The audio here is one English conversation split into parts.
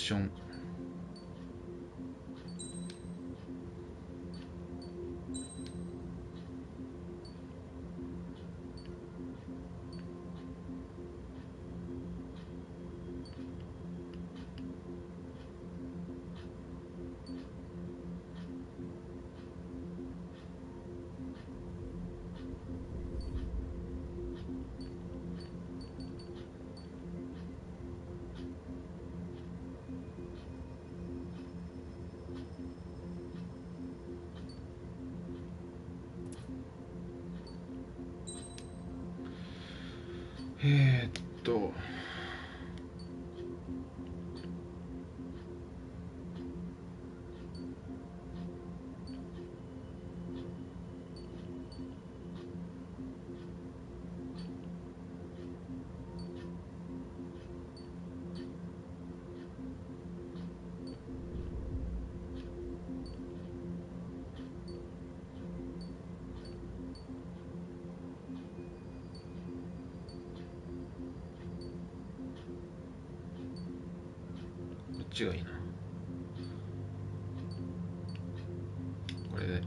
ション。えーっとこっちがいいな。これで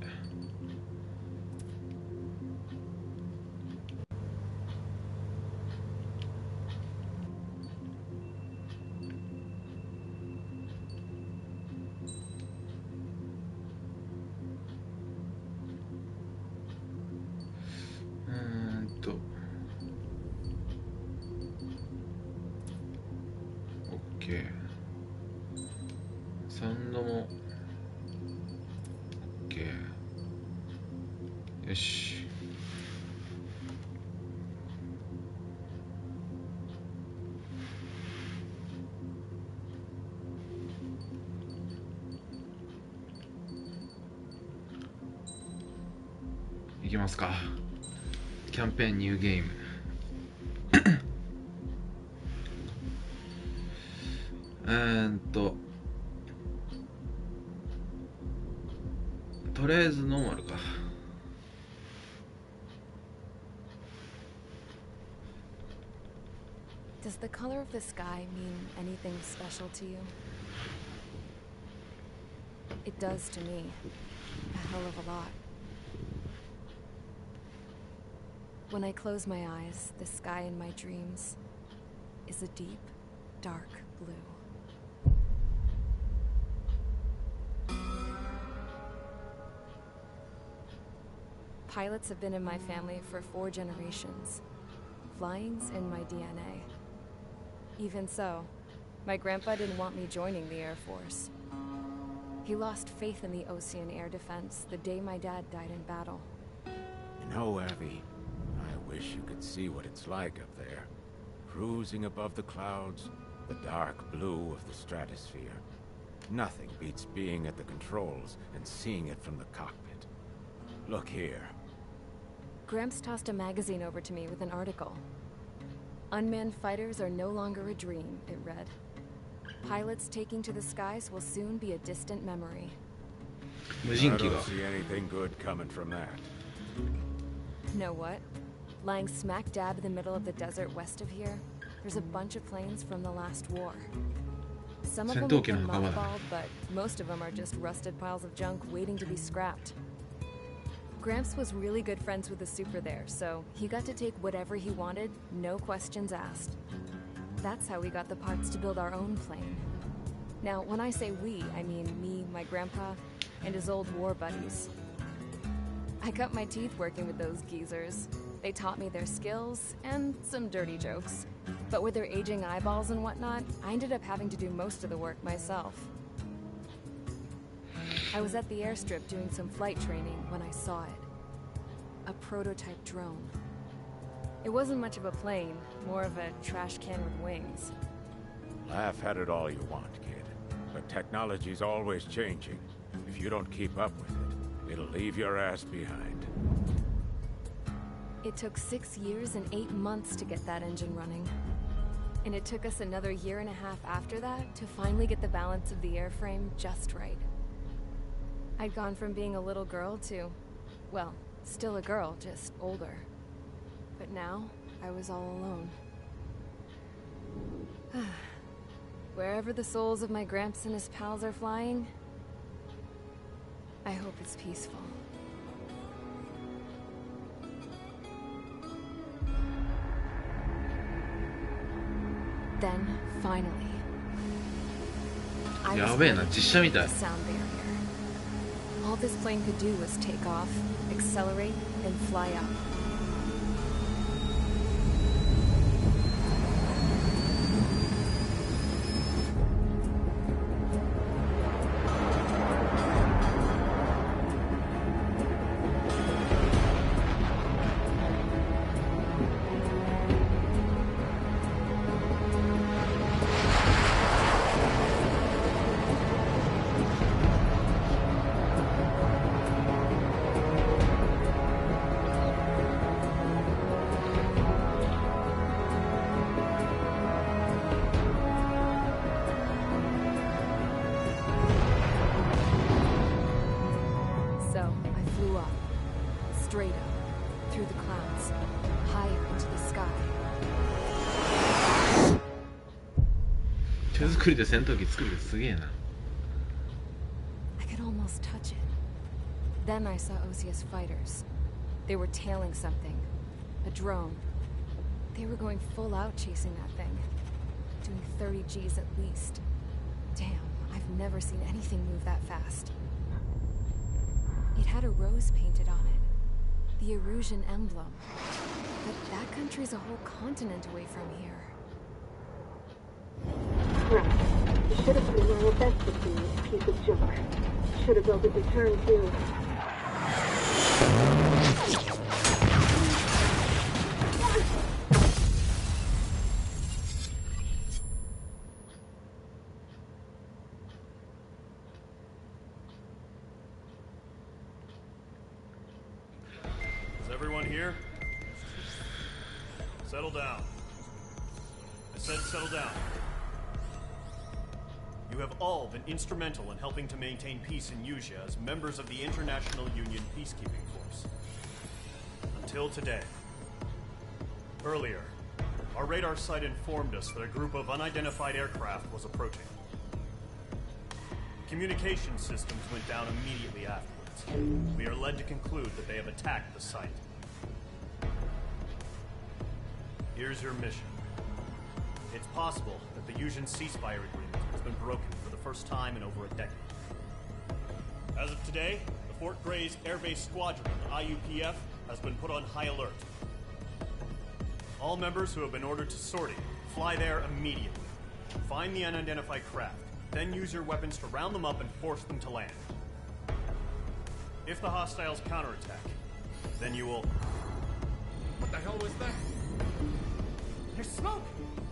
うーんと OK。 サウンドも OK。 よし。いきますか。キャンペーンニューゲーム。とりあえずノーマルか。Does the color of the sky mean anything special to you? It does to me. A hell of a lot. When I close my eyes, the sky in my dreams is a deep, dark blue. Pilots have been in my family for 4 generations. Flying's in my DNA. Even so, my grandpa didn't want me joining the Air Force. He lost faith in the Ocean Air Defense the day my dad died in battle. You know, Abby, I wish you could see what it's like up there. Cruising above the clouds, the dark blue of the stratosphere. Nothing beats being at the controls and seeing it from the cockpit. Look here. Gramps tossed a magazine over to me with an article. Unmanned fighters are no longer a dream, it read. Pilots taking to the skies will soon be a distant memory. I don't see anything good coming from that. Know what? Lying smack dab in the middle of the desert west of here, there's a bunch of planes from the last war. Some of them have been mothballed, but most of them are just rusted piles of junk waiting to be scrapped. Gramps was really good friends with the super there, so he got to take whatever he wanted, no questions asked. That's how we got the parts to build our own plane. Now, when I say we, I mean me, my grandpa, and his old war buddies. I cut my teeth working with those geezers. They taught me their skills, and some dirty jokes. But with their aging eyeballs and whatnot, I ended up having to do most of the work myself. I was at the airstrip doing some flight training when I saw it. A prototype drone. It wasn't much of a plane, more of a trash can with wings. Laugh at it all you want, kid. But technology's always changing. If you don't keep up with it, it'll leave your ass behind. It took 6 years and 8 months to get that engine running. And it took us another 1.5 years after that to finally get the balance of the airframe just right. I'd gone from being a little girl to, well, still a girl, just older. But now, I was all alone. Wherever the souls of my Gramps and his pals are flying, I hope it's peaceful. Then, finally, I was やべえな、実写みたい。 the sound barrier. All this plane could do was take off, accelerate, and fly up. So, I flew up, straight up, through the clouds, higher into the sky. 手作りで戦闘機作るってすげえな。 I could almost touch it. Then I saw Osia's fighters. They were tailing something. A drone. They were going full out chasing that thing. Doing 30 Gs at least. Damn, I've never seen anything move that fast. It had a rose painted on it. The Erusian emblem. But that country's a whole continent away from here. Right. You should have been where your best would be, you piece of junk. Should have built a return too. Is everyone here? Settle down. I said settle down. You have all been instrumental in helping to maintain peace in Usea as members of the International Union Peacekeeping Force. Until today. Earlier, our radar site informed us that a group of unidentified aircraft was approaching. Communication systems went down immediately afterwards. We are led to conclude that they have attacked the site. Here's your mission. It's possible that the Usian ceasefire agreement has been broken for the first time in over a decade. As of today, the Fort Gray's Air Base Squadron, the IUPF, has been put on high alert. All members who have been ordered to sortie, fly there immediately. Find the unidentified craft, then use your weapons to round them up and force them to land. If the hostiles counterattack, then you will... What the hell was that? There's smoke!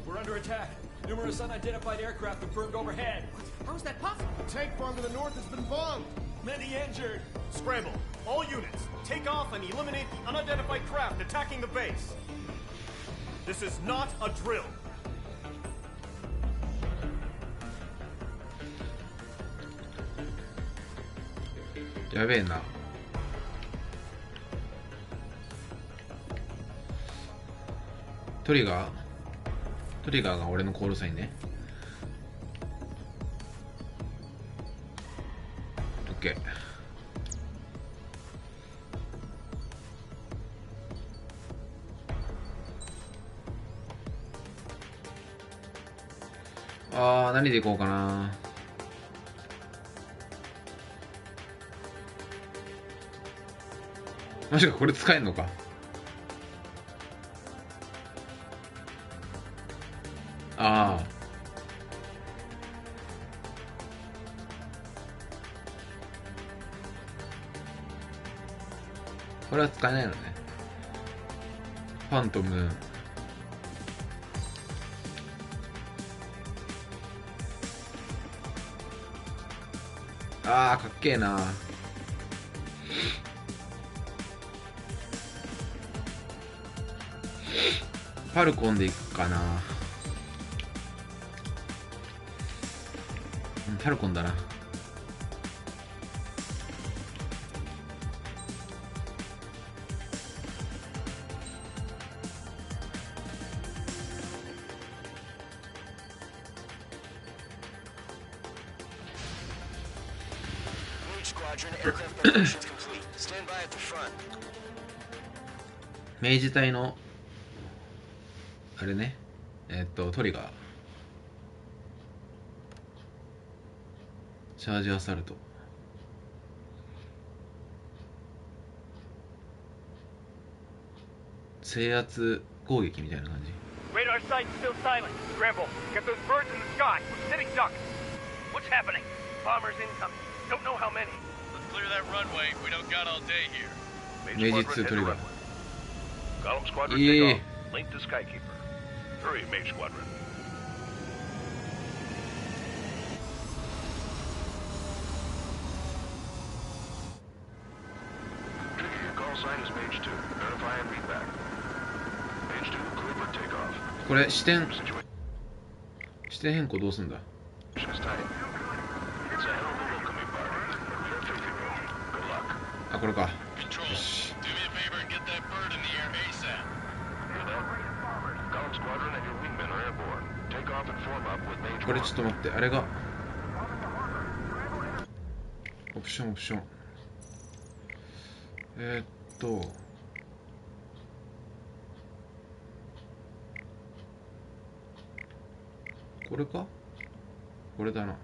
We're under attack. Numerous unidentified aircraft have burned overhead. How is that possible? The tank farm to the north has been bombed. Many injured. Scramble! All units, take off and eliminate the unidentified craft attacking the base. This is not a drill.やべえな。トリガーが俺のコールサインね。オッケー。何でいこうかな。マジか、これ使えんのか。ああ。これは使えないのね。ファントム。ああ、かっけえな。ファルコンでいくかな。ファルコンだな。明治隊のあれね、トリガーチャージアサルト、制圧攻撃みたいな感じ。 Radar site's still silent. Scramble. Get those birds in the sky. We're sitting ducks. What's happening? Bombers incoming. Don't know how many. Let's clear that runway. We don't got all day here. 明治2トリガー Column squadron Yeah. take off. Link to Skykeeper. Hurry, Mage Squadron. Your call sign is Mage 2. Verify and read back. Mage 2, clear for takeoff. これ視点変更どうすんだ。 Situation is tight. It's a hell of a welcoming party. We have faith in you. Good luck. あ、これか。 Control. よし Do me a favor and get that bird in the air ASAP. Hear that? Column squadron and your wingmen are airborne. Take off and form up with Mage これ 1. ちょっと待って、あれがオプションこれか、これだな、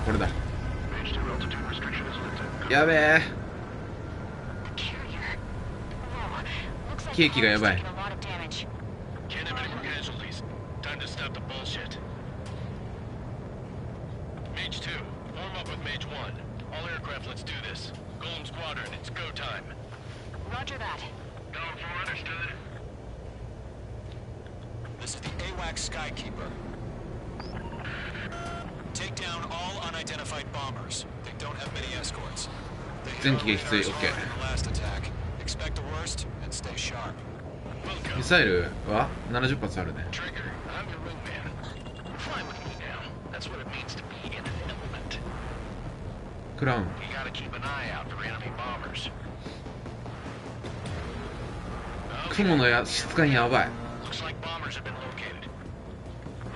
これだ。 Mage 2 altitude restriction is lifted. やべえ、ケーキがやばい。 Can't have any more casualties. Time to stop the bullshit. Mage 2, form up with Mage 1. All aircraft, let's do this. Golem Squadron, it's go time. Roger that. Column 4 understood. This is the AWAC Skykeeper. Take down all unidentified bombers. They don't have many escorts. They hit 前期撃墜 our radars OK。 hard in the last attack. Expect the worst and stay sharp. ミサイルは70発あるね。 Trigger, I'm your wingman. Fly with me now. That's what it means to be in an element. クラウン You gotta keep an eye out for enemy bombers. 雲の質感やばい。 Looks like bombers have been located.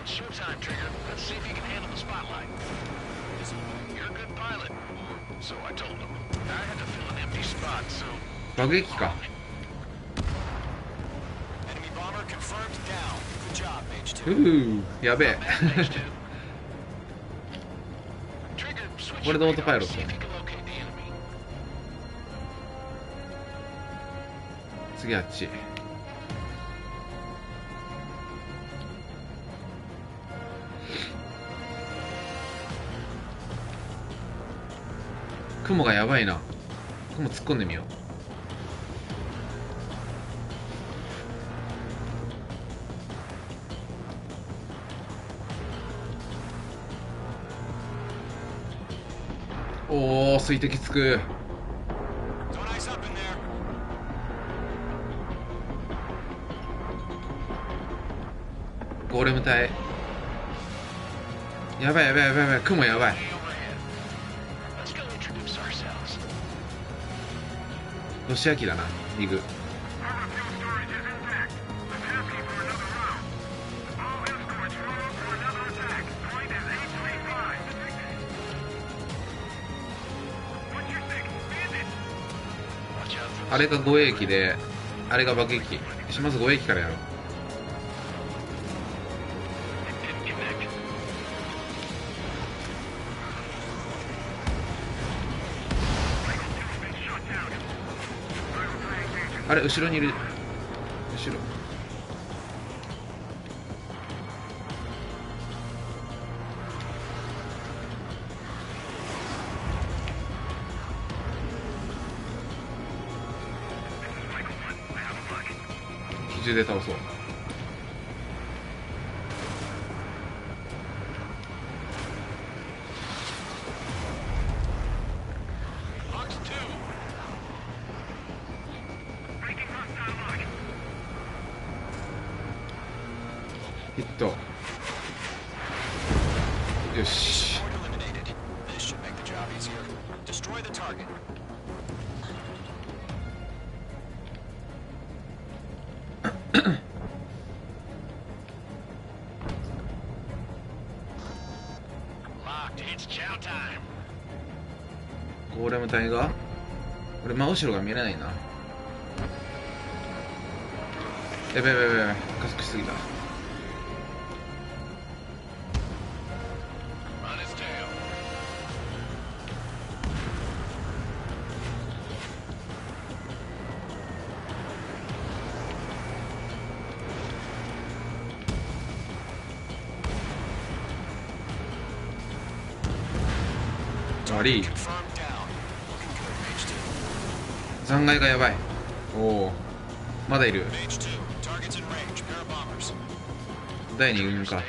It's showtime, Trigger. Let's see if you can handle the spotlight. You're a good pilot. So I told him. I had to fill an empty spot, so... 爆撃か。 Enemy bomber confirmed down. Good job, Mage 2. やべえ。 Mage 2. Trigger, switch これでオートパイロッ see ト。 if you can locate the enemy. 次あっち。雲がやばいな。雲突っ込んでみよう。おお、水滴つく。 Don't ice up in there. ゴーレム隊。やばいやばいやばいやばい、雲やばい。 Let's go introduce ourselves. ロシア機だな、リグ。 あれが護衛機で、あれが爆撃機。まず護衛機からやろう。あれ、後ろにいる。後ろ。機銃で倒そう。ヒット。よし。 Escort eliminated. This should make the job easier. Destroy the target. Locked. It's chow time. ゴーレム隊が、俺真後ろが見えないな。やべやべやべやべ、加速しすぎた。悪い。残骸がやばい。おお、まだいる。第2軍か。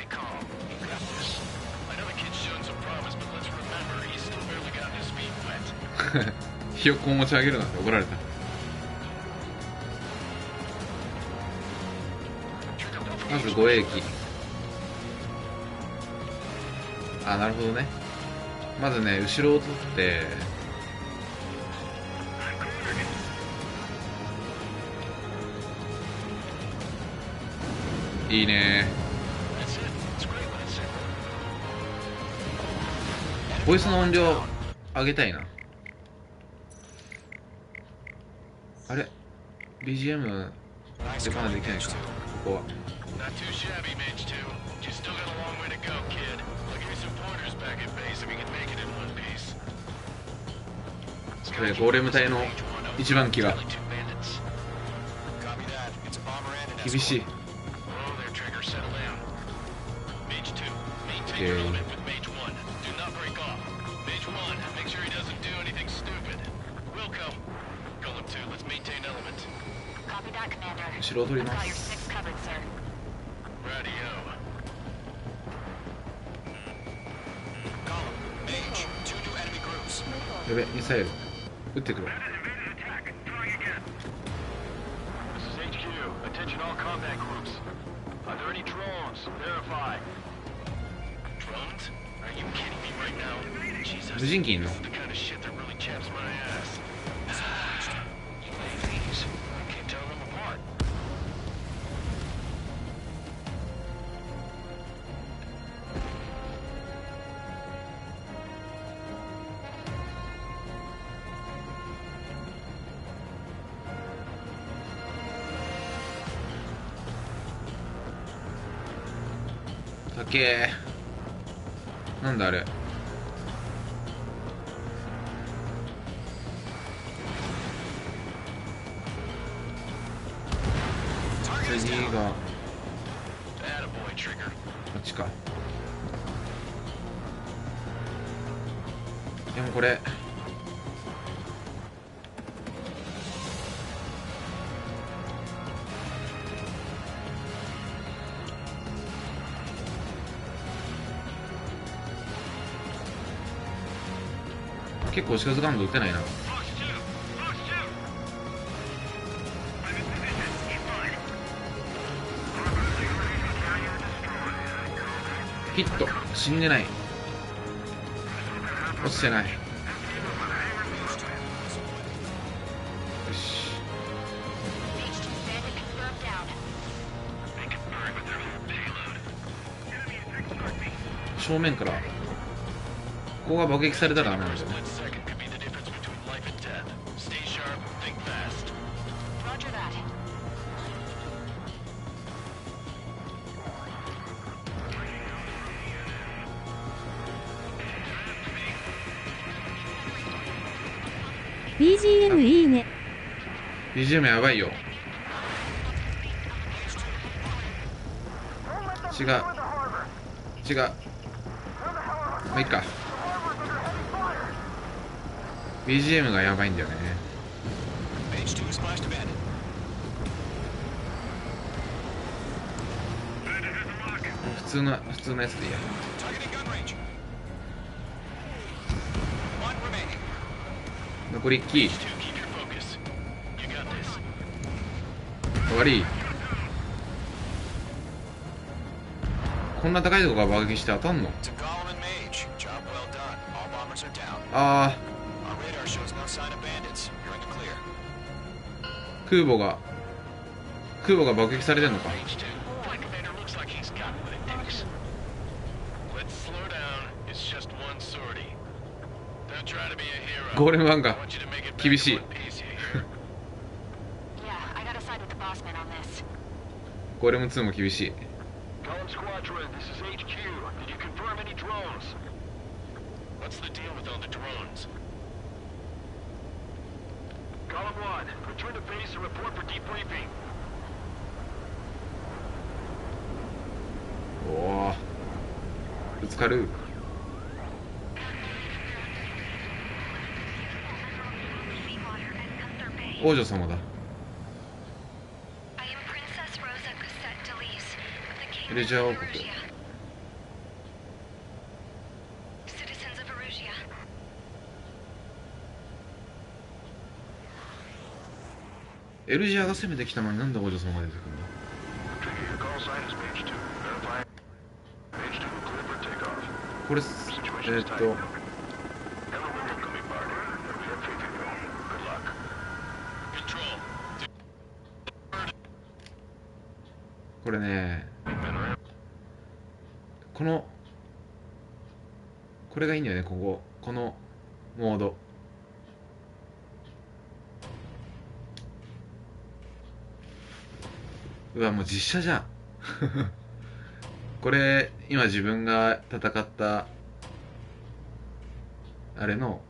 ひよっこを持ち上げるなんて怒られた。まず護衛機。あ、なるほどね。まずね、後ろを取っていいね。ボイスの音量上げたいな。あれ BGM でかなできないか、ここは。これゴーレム隊の一番機が厳しい。後ろを取ります。やべ、ミサイル撃ってくる。無人機いんの？たけー、なんだあれ。次があっちか。でもこれ結構近づかんと撃てないな。ヒット、死んでない、落ちてない。よし、正面からここが爆撃されたらダメなんだよね。BGM いいね。 BGM やばいよ。違う違う、まあいいか。 BGM がやばいんだよね。普通のやつでいいや。残り1機。終わり。こんな高いとこが爆撃して当たんの？あー、空母が爆撃されてんのか。ゴーレム1が厳しい。ゴーレム2も厳しい。おお、ぶつかる。王女様だ。エルジア王国。エルジアが攻めてきたのになんで王女様が出てくるんだ。これこれね、これがいいんだよね。このモード。うわ、もう実写じゃん。これ今自分が戦ったあれの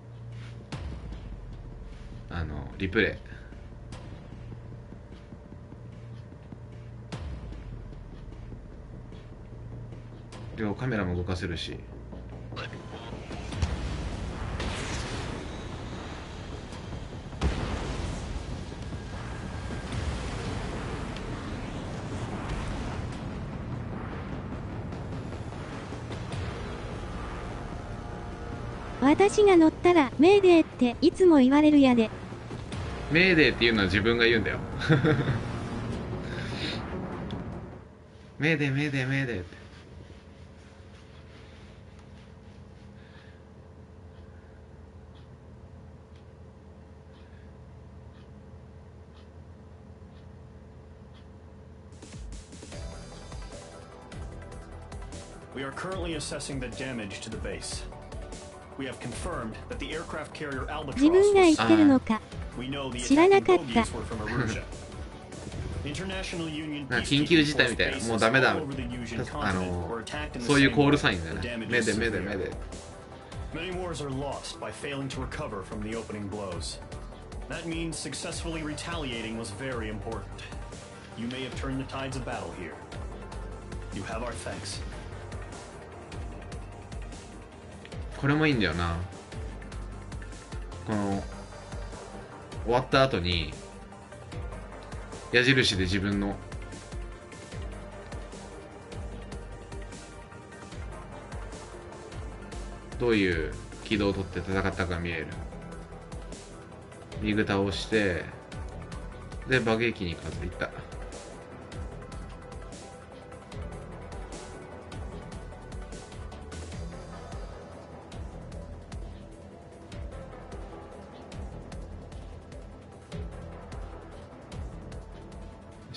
リプレイ両カメラも動かせるし。私が乗ったらメーデーっていつも言われるやで。メーデーっていうのは自分が言うんだよ。メーデーメーデーメーデーって。We are currently assessing the damage to the base. We have confirmed that the aircraft carrier 自 Albatross 分が言 was ってるのか。 We know the 知らな attacking かった。 bogies were from Arusia. International Union 緊急事態みたいな、もうダメだ。そういうコールサインだよね。メーデーメーデーメーデー。Many wars are lost by failing to recover from the opening blows. That means successfully retaliating was very important. You may have turned the tides of battle here. You have our thanks. これもいいんだよな。この終わった後に矢印で自分のどういう軌道をとって戦ったか見える。リグ倒してで爆撃に数いった。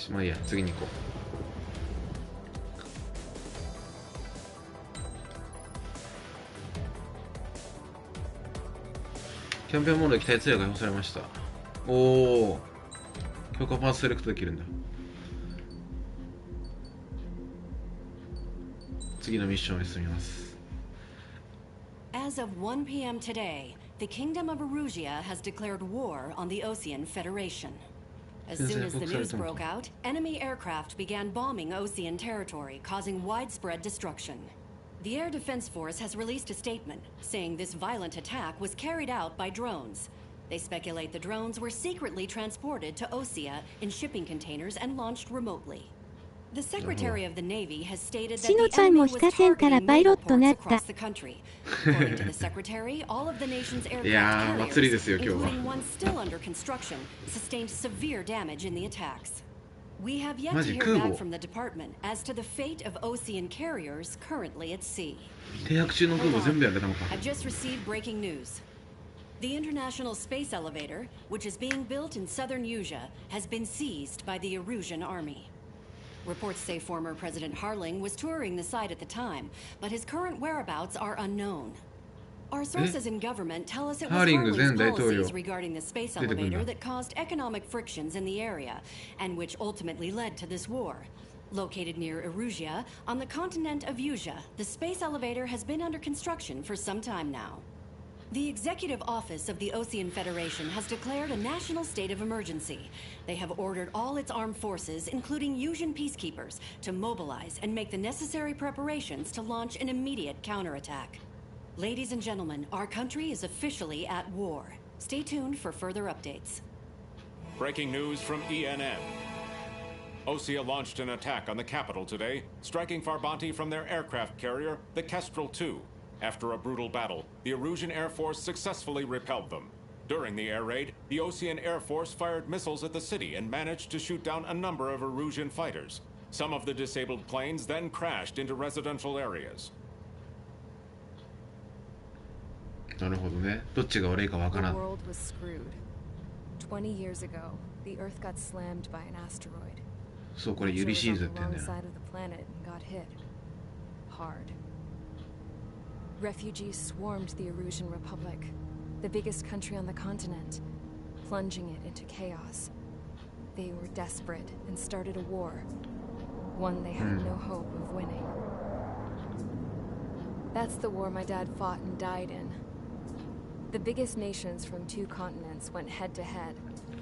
まあいいや、次に行こう。キャンペーンモードで機体ツヤが解放されました。おお、強化パーツセレクトできるんだ。次のミッションへ進みます。 As of 1 p.m. today, the Kingdom of Arusia has declared war on the Osean Federation. As soon as the news broke out, enemy aircraft began bombing Osean territory, causing widespread destruction. The Air Defense Force has released a statement saying this violent attack was carried out by drones. They speculate the drones were secretly transported to Osea in shipping containers and launched remotely. The Secretary of the Navy has stated that the enemy was targeting naval ports across the country. According to the Secretary, all of the nation's aircraft carriers, including one still under construction, sustained severe damage in the attacks. We have yet to hear back from the department as to the fate of Osean carriers currently at sea. I've just received breaking news. The International Space Elevator, which is being built in southern Usea, has been seized by the Erusian army. Reports say former President Harling was touring the site at the time, but his current whereabouts are unknown. Our sources in government tell us it was ハーリング Harling's 前大統領 policies regarding the space 出てくるんだ。 elevator that caused economic frictions in the area, and which ultimately led to this war. Located near Erusia, on the continent of Usia, the space elevator has been under construction for some time now. The Executive Office of the Ocean Federation has declared a national state of emergency. They have ordered all its armed forces, including Usian peacekeepers, to mobilize and make the necessary preparations to launch an immediate counterattack. Ladies and gentlemen, our country is officially at war. Stay tuned for further updates. Breaking news from ENN. Osea launched an attack on the capital today, striking Farbanti from their aircraft carrier, the Kestrel II. After a brutal battle, the Erusian Air Force successfully repelled them. During the air raid, the Ocean Air Force fired missiles at the city and managed to shoot down a number of Erusian fighters. Some of the disabled planes then crashed into residential areas. なるほどね。どっちが悪いかわからん。 The world was screwed. 20 years ago, the Earth got slammed by an asteroid. そう、これユリシーズって言うんだよ。 Side of the planet and got hit hard. Refugees swarmed the Erusian Republic, the biggest country on the continent, plunging it into chaos. They were desperate and started a war, one they had no hope of winning. That's the war my dad fought and died in. The biggest nations from 2 continents went head to head.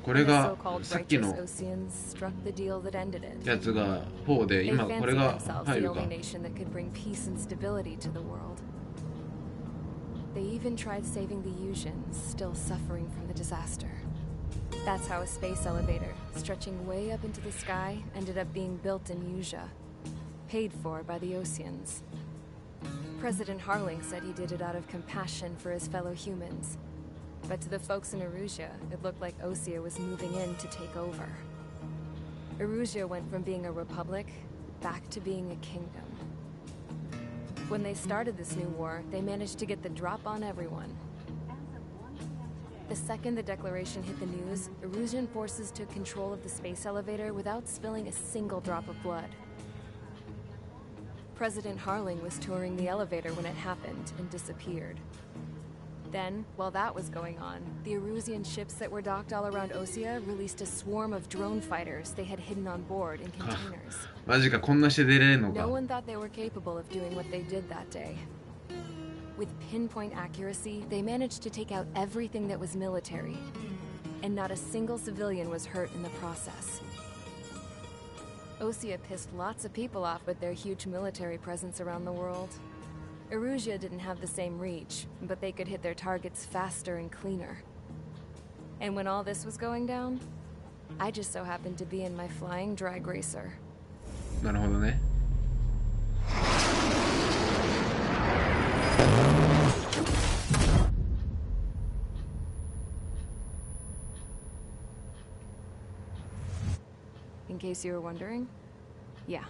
これが So-called さっき righteous の Oceans struck the deal that ended it. やつが4で They 今こ fancied れが themselves 入 the るか only nation that could bring peace and stability to the world. They even tried saving the Usians, still suffering from the disaster. That's how a space elevator, stretching way up into the sky, ended up being built in Usia, paid for by the Oceans. President Harling said he did it out of compassion for his fellow humans. But to the folks in Erusia, it looked like Osea was moving in to take over. Erusia went from being a republic back to being a kingdom. When they started this new war, they managed to get the drop on everyone. The second the declaration hit the news, Erusian forces took control of the space elevator without spilling a single drop of blood. President Harling was touring the elevator when it happened and disappeared. Then, while that was going on, the Erusian ships that were docked all around Osea released a swarm of drone fighters they had hidden on board in containers. マジか、こんなして出れるのか。 No one thought they were capable of doing what they did that day. With pinpoint accuracy, they managed to take out everything that was military, and not a single civilian was hurt in the process. Osea pissed lots of people off with their huge military presence around the world. Erusia didn't have the same reach, but they could hit their targets faster and cleaner. And when all this was going down, I just so happened to be in my flying drag racer. なるほどね。 In case you were wondering, yeah,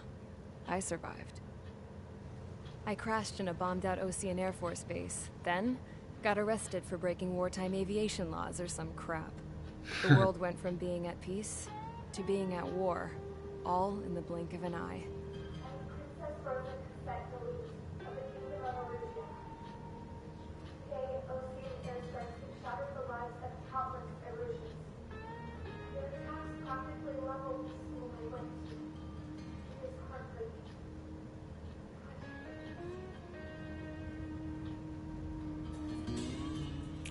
I survived. I crashed in a bombed-out Ocean Air Force base, then got arrested for breaking wartime aviation laws or some crap. The world went from being at peace to being at war, all in the blink of an eye.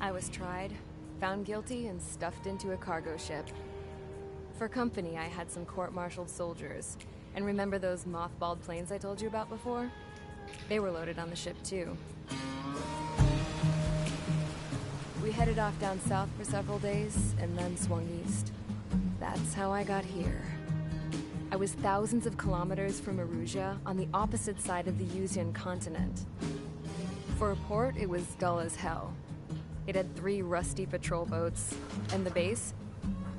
I was tried, found guilty, and stuffed into a cargo ship. For company, I had some court-martialed soldiers. And remember those mothballed planes I told you about before? They were loaded on the ship, too. We headed off down south for several days, and then swung east. That's how I got here. I was thousands of kilometers from Erusia, on the opposite side of the Usian continent. For a port, it was dull as hell. It had 3 rusty patrol boats, and the base?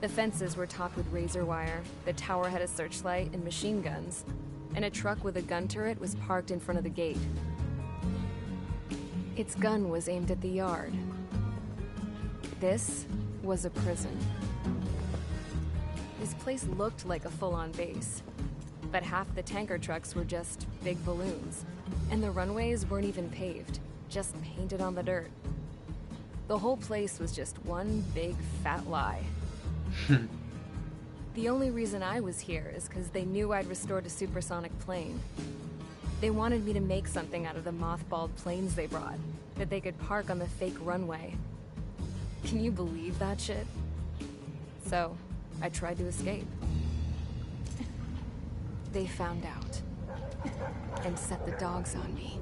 The fences were topped with razor wire, the tower had a searchlight and machine guns, and a truck with a gun turret was parked in front of the gate. Its gun was aimed at the yard. This was a prison. This place looked like a full-on base, but half the tanker trucks were just big balloons, and the runways weren't even paved. just painted on the dirt. The whole place was just one big fat lie. The only reason I was here is because they knew I'd restored a supersonic plane. They wanted me to make something out of the mothballed planes they brought, that they could park on the fake runway. Can you believe that shit? So, I tried to escape. They found out, and set the dogs on me.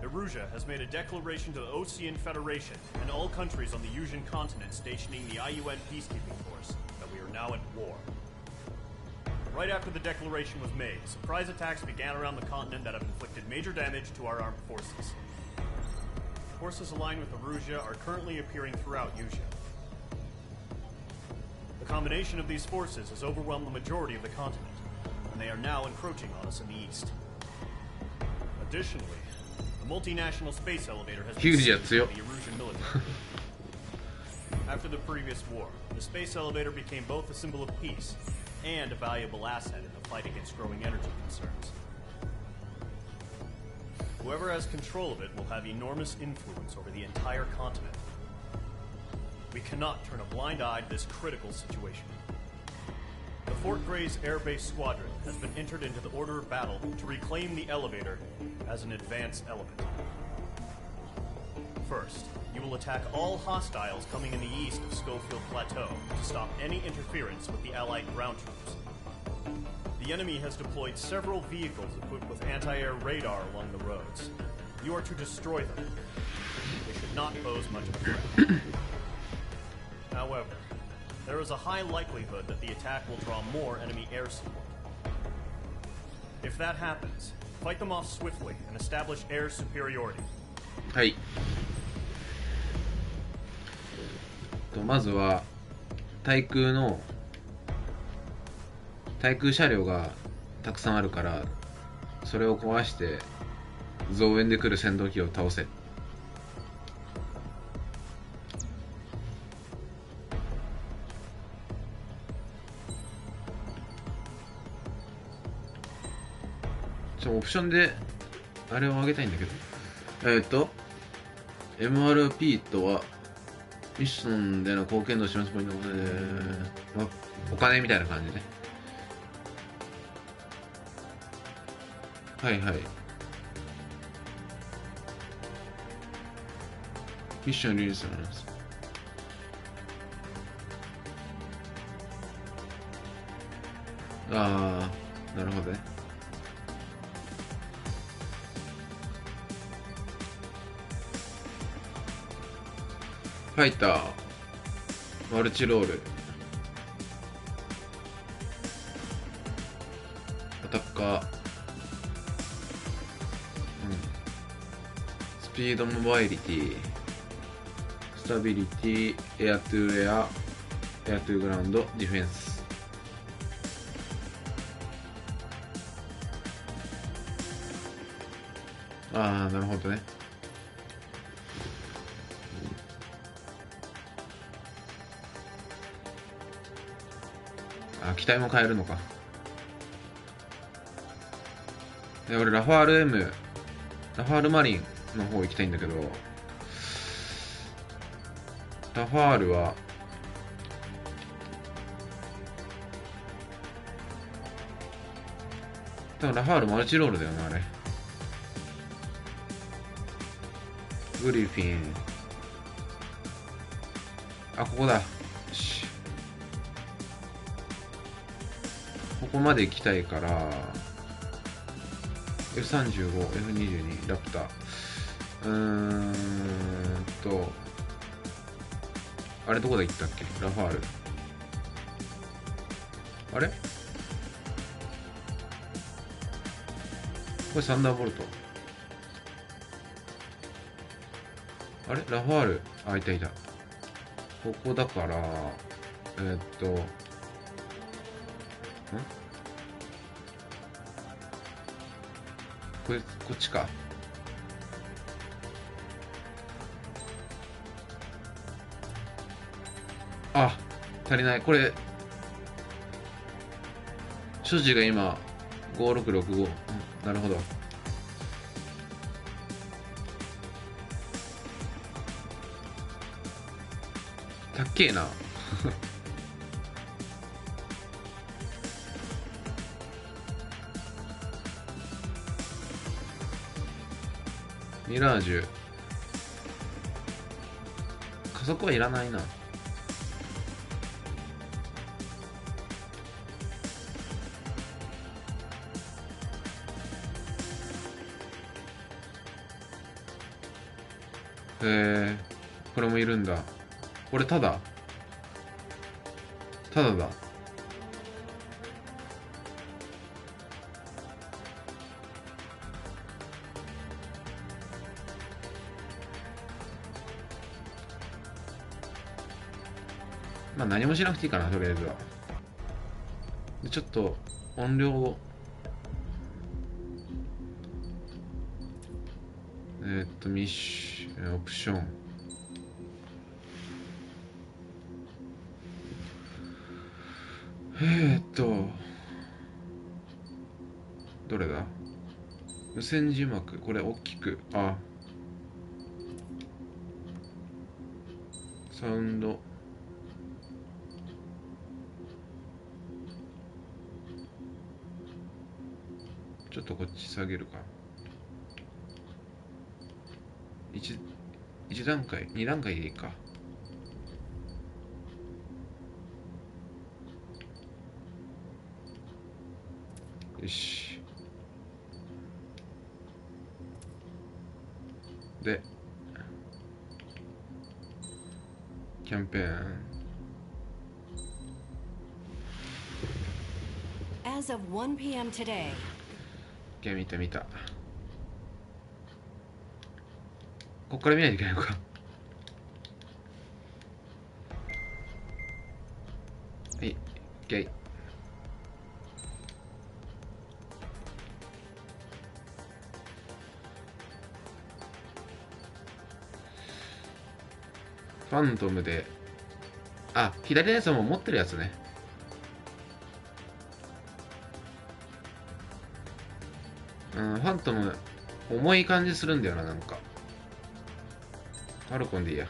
Erusia has made a declaration to the Ocean Federation and all countries on the Yusian continent stationing the IUN peacekeeping force that we are now at war. Right after the declaration was made, surprise attacks began around the continent that have inflicted major damage to our armed forces. Forces aligned with Erusia are currently appearing throughout Yusia. The combination of these forces has overwhelmed the majority of the continent, and they are now encroaching on us in the east. Additionally, the multinational space elevator has been seized by the Erusian military. After the previous war, the space elevator became both a symbol of peace and a valuable asset in the fight against growing energy concerns. Whoever has control of it will have enormous influence over the entire continent. We cannot turn a blind eye to this critical situation. The Fort Gray's Air Base Squadron has been entered into the order of battle to reclaim the elevator as an advanced element. First, you will attack all hostiles coming in the east of Schofield Plateau to stop any interference with the Allied ground troops. The enemy has deployed several vehicles equipped with anti-air radar along the roads. You are to destroy them. They should not pose much of a threat. However, there is a high likelihood that the attack will draw more enemy air support. If that happens, fight them off swiftly and establish air superiority. はい。まずは対空車両がたくさんあるから、それを壊して増援で来る戦闘機を倒せ。オプションであれを上げたいんだけど、MRP とはミッションでの貢献度を示すポイントで、お金みたいな感じね。はいはい。ミッションリリースになります。ああ、なるほどね。ファイター、マルチロール、アタッカー、スピードモバイリティ、スタビリティ、エアトゥーエア、エアトゥーグラウンド、ディフェンス。ああ、なるほどね。機体も変えるのか。俺ラファール M、ラファールマリンの方行きたいんだけど、ラファールは多分ラファールマルチロールだよな、あれ。グリフィン、あ、ここだ。ここまで行きたいから F35、F22、ラプター、あれどこで行ったっけ？ラファール。あれ？これサンダーボルト。あれ？ラファール。あ、いたいた。ここだから、こっちか。あ、足りない。これ所持が今5665、うん、なるほど。たっけえなミラージュ加速はいらないな。これもいるんだ。これただだ。まあ何もしなくていいかな、とりあえずは。でちょっと音量をミッシュオプションどれだ。無線字幕、これ大きく、サウンドちょっとこっち下げるか。1段階2段階でいいか。よし。でキャンペーン As of 1 p.m. today. 見た。こっから見ないといけないのか。はい、OK。ファントムで、左のやつはもう持ってるやつね。ファントム重い感じするんだよな、なんか。ファルコンでいいや。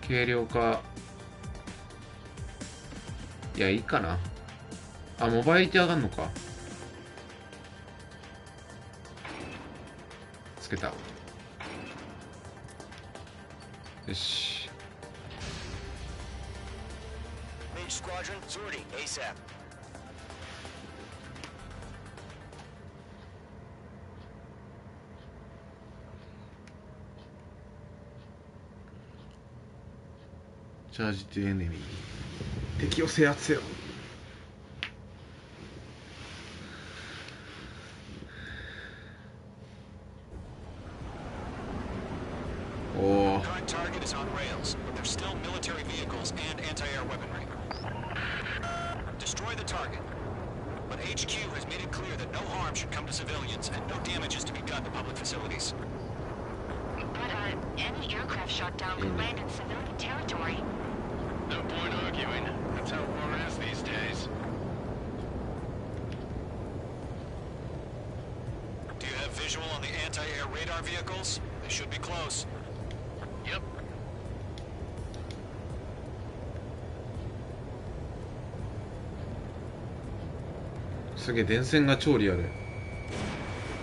軽量化、いやいいかな。モバイリティ上がんのか。つけた。よし。Mage Squadron, sortie, ASAP. チャージとエネミー敵を制圧せよ。おお。Current target is on rails, but there's still military vehicles and anti-air weaponry. Destroy the target, but HQ has made it clear that no harm should come to civilians and no damage is to be done to public facilities. But any aircraft shot down could land in civilian territory. No point arguing. That's how war is these days. Do you have visual on the anti-air radar vehicles? They should be close. Yep. すげえ電線が超リアル。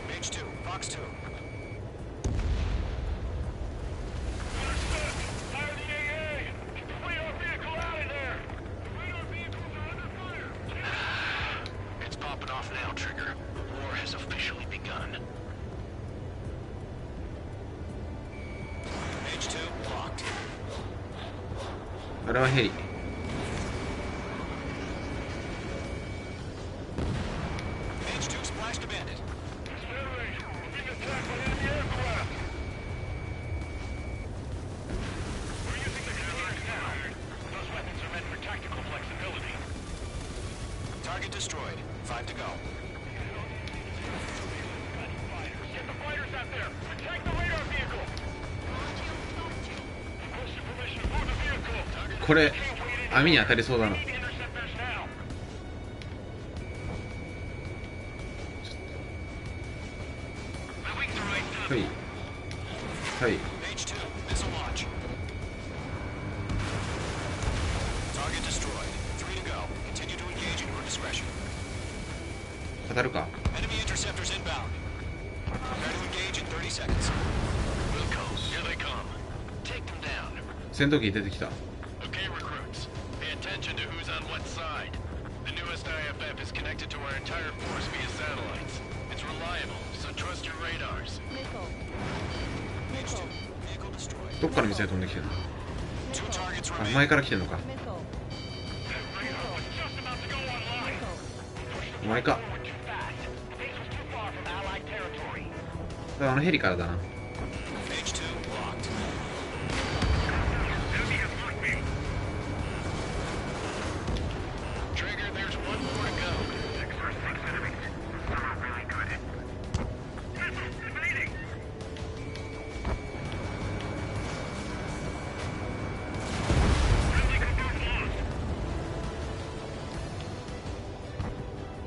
Page 2, Fox 2. It's popping off now, Trigger. War has officially begun. done. H2 blocked. あれはヘリ。 H2 splashed a bandit. Target destroyed. 5 to go. Get the fighters out there. Attack the radar vehicle. これ網に当たりそうだな。はいはい。 H2 missile launch. Target destroyed. 3 to go. Continue to engage at your discretion. 当たるか。 Enemy interceptors inbound. Prepare to engage in 30 seconds. Wilco, here they come. Take them down. 戦闘機出てきた。 Okay, recruits. Pay attention to who's on what side. The newest IFF is connected to our entire force via satellites. It's reliable, so trust your radars. H2 vehicle destroyed. どっからミサイル飛んできてるの。 2 targets あ、 remain. 前から来てんのか。お前か。あのヘリからだな。 H2 blocked. Trigger, there's one more to go.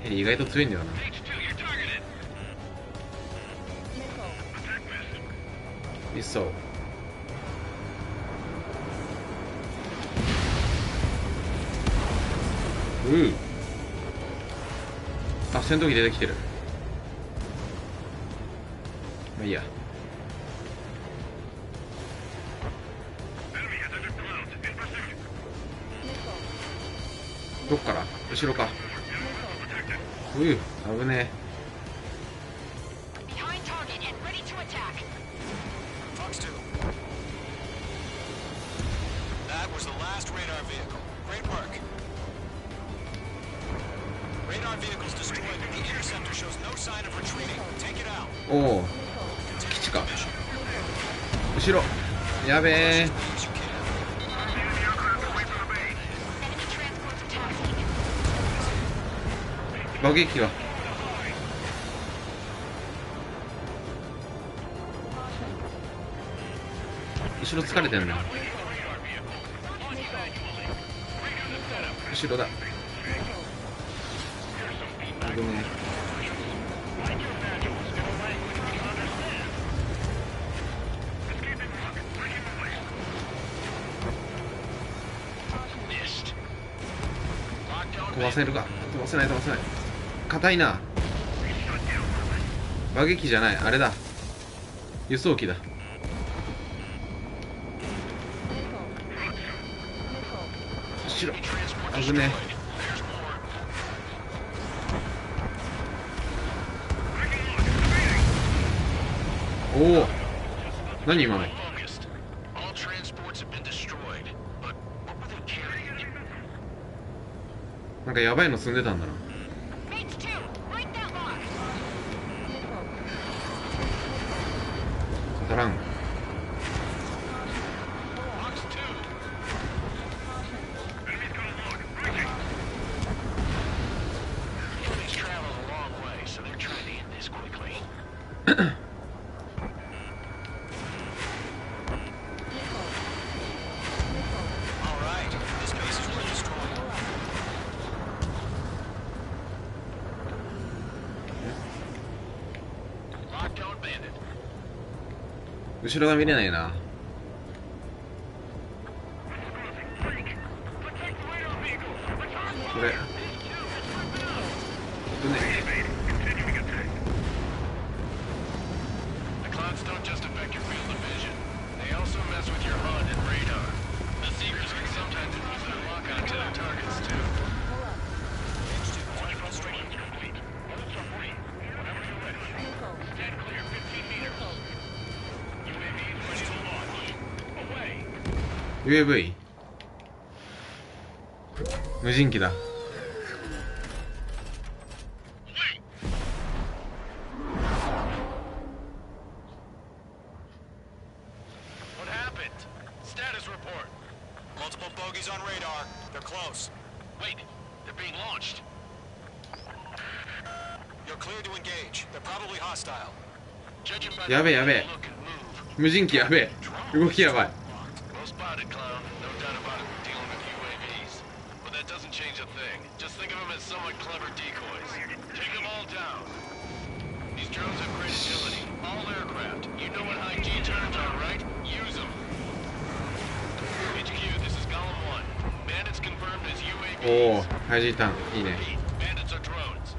ヘリ意外と強いんだよな。いっそう。あ、戦闘機出てきてる。まあいいや。どっから？後ろか。危ね Behind target and ready to attack. Fox 2. That was the last radar vehicle. Great work. Radar vehicles destroyed. The interceptor shows no sign of retreating. Take it out. え。おお、基地か。後ろ。やべえ。 Enemy transports attacking. 爆撃機が。後ろ疲れてんな。後ろだ。ごめん。飛ばせるか。飛ばせない、飛ばせない。硬いな。爆撃機じゃない、あれだ。輸送機だ。後ろ危ねえ。おお、何今の。なんかやばいの積んでたんだな。当たらん。後ろが見れないな。これ危ねえ。UAV 無人機だ。What happened? Status report. Multiple bogeys on radar. They're close. Wait, they're being launched. You're clear to engage. They're probably hostile. Judging by やべえやべえ。 look and move. 無人機やべえ。動きやばい。 Well spotted, clown. No doubt about it. We're dealing with UAVs. But that doesn't change a thing. Just think of them as somewhat clever decoys. Take them all down. These drones have great agility. All aircraft. You know what high G turns are, right? Use them. HQ, this is column 1. Bandits confirmed as おお UAVs. ハイジータンいいね。 Bandits are drones.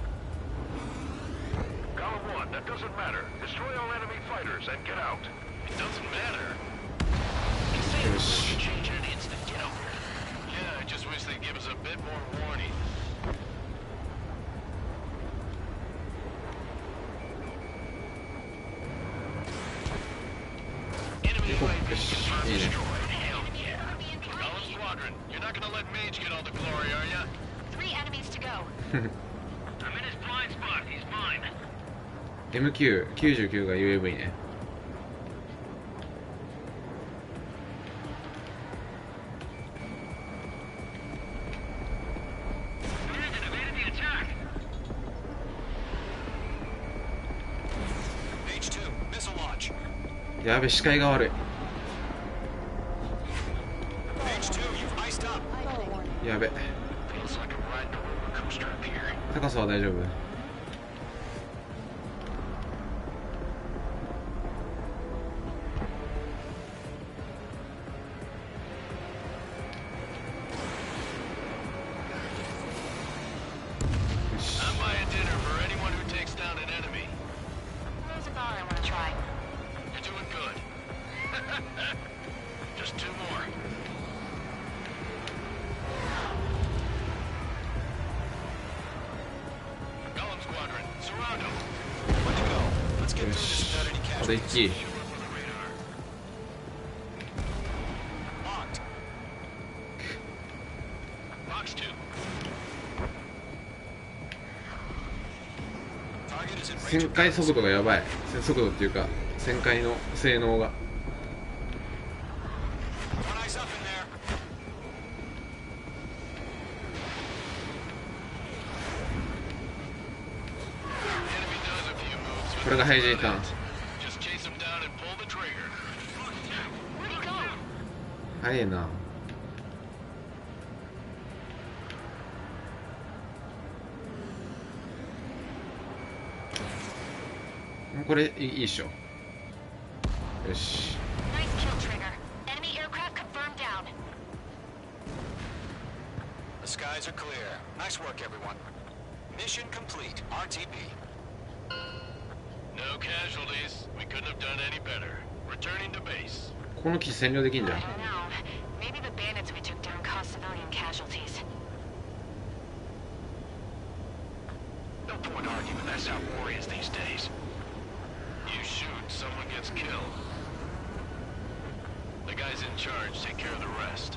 Column 1, that doesn't matter. Destroy all enemy fighters and get out. It doesn't matter. Yoし。 Change in an instant, you know? Yeah, I just wish they'd give us a bit more warning. Enemy UAV confirmed destroyed. Hell yeah. Column Squadron, you're not gonna let Mage get all the glory, are ya? 3 enemies to go. I'm in his blind spot. He's mine. MQ99 が UAV ね。Bandit evaded the attack. H2, missile launch. やべ視界が悪い。 H2, you've iced up. やべ Feels like I'm riding a roller coaster up here. 高さは大丈夫。 I'm buying dinner for anyone who takes down an enemy. There's a bar I want to try. You're doing good. Just 2 more. Golem Squadron, surround them. Good to go. Let's get よ through this し without any あと casualties. 1 Shoot on the radar. Locked. Box 2. Target is in range 旋 of 回 guns. 速度がやばい。速度っていうか旋回の性能が。 One eye's up in there. Enemy does a few moves with これがハイジータン。 Just chase him down and pull the trigger. Where'd he go? 早いな。これいいっしょ。よし。 Nice kill, Trigger. Enemy aircraft confirmed down. The skies are clear. Nice work, everyone. Mission complete. RTB. No casualties. We couldn't have done any better. Returning to base. この機占領できんじゃん。 I don't know. Maybe the bandits we took down caused civilian casualties. No point arguing. That's how war is these days. You shoot, someone gets killed. The guys in charge take care of the rest.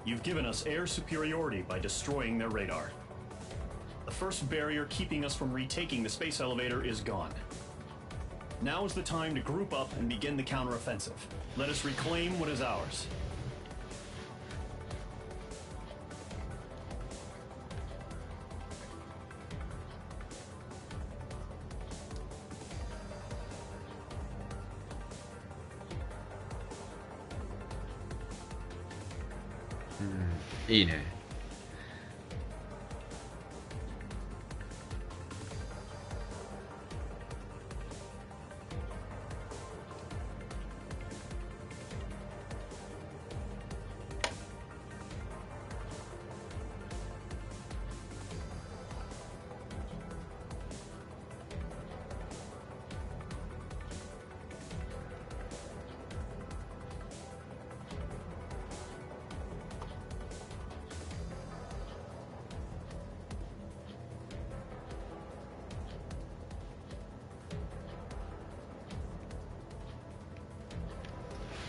You've given us air superiority by destroying their radar. The first barrier keeping us from retaking the space elevator is gone. Now is the time to group up and begin the counteroffensive. Let us reclaim what is ours. Mm, いいね。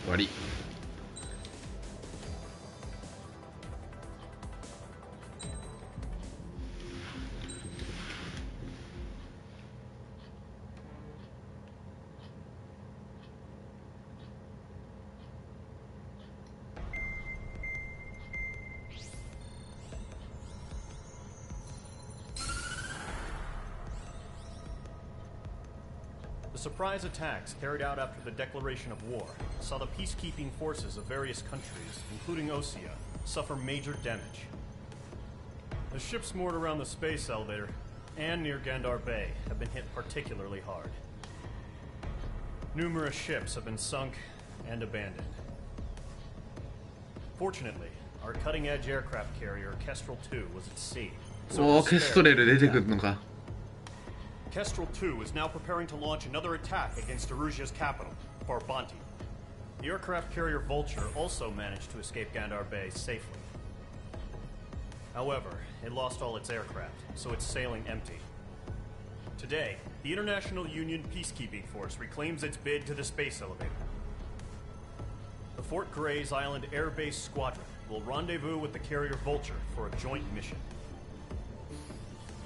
終わり。The surprise attacks carried out after the declaration of war saw the peacekeeping forces of various countries, including Osea, suffer major damage. The ships moored around the space elevator and near Gandar Bay have been hit particularly hard. Numerous ships have been sunk and abandoned. Fortunately, our cutting-edge aircraft carrier Kestrel 2 was at sea. おー、ケストレル出てくるのか。Kestrel 2 is now preparing to launch another attack against Erusia's capital, Farbanti. The aircraft carrier Vulture also managed to escape Gandar Bay safely. However, it lost all its aircraft, so it's sailing empty. Today, the International Union Peacekeeping Force reclaims its bid to the space elevator. The Fort Gray's Island Air Base Squadron will rendezvous with the carrier Vulture for a joint mission.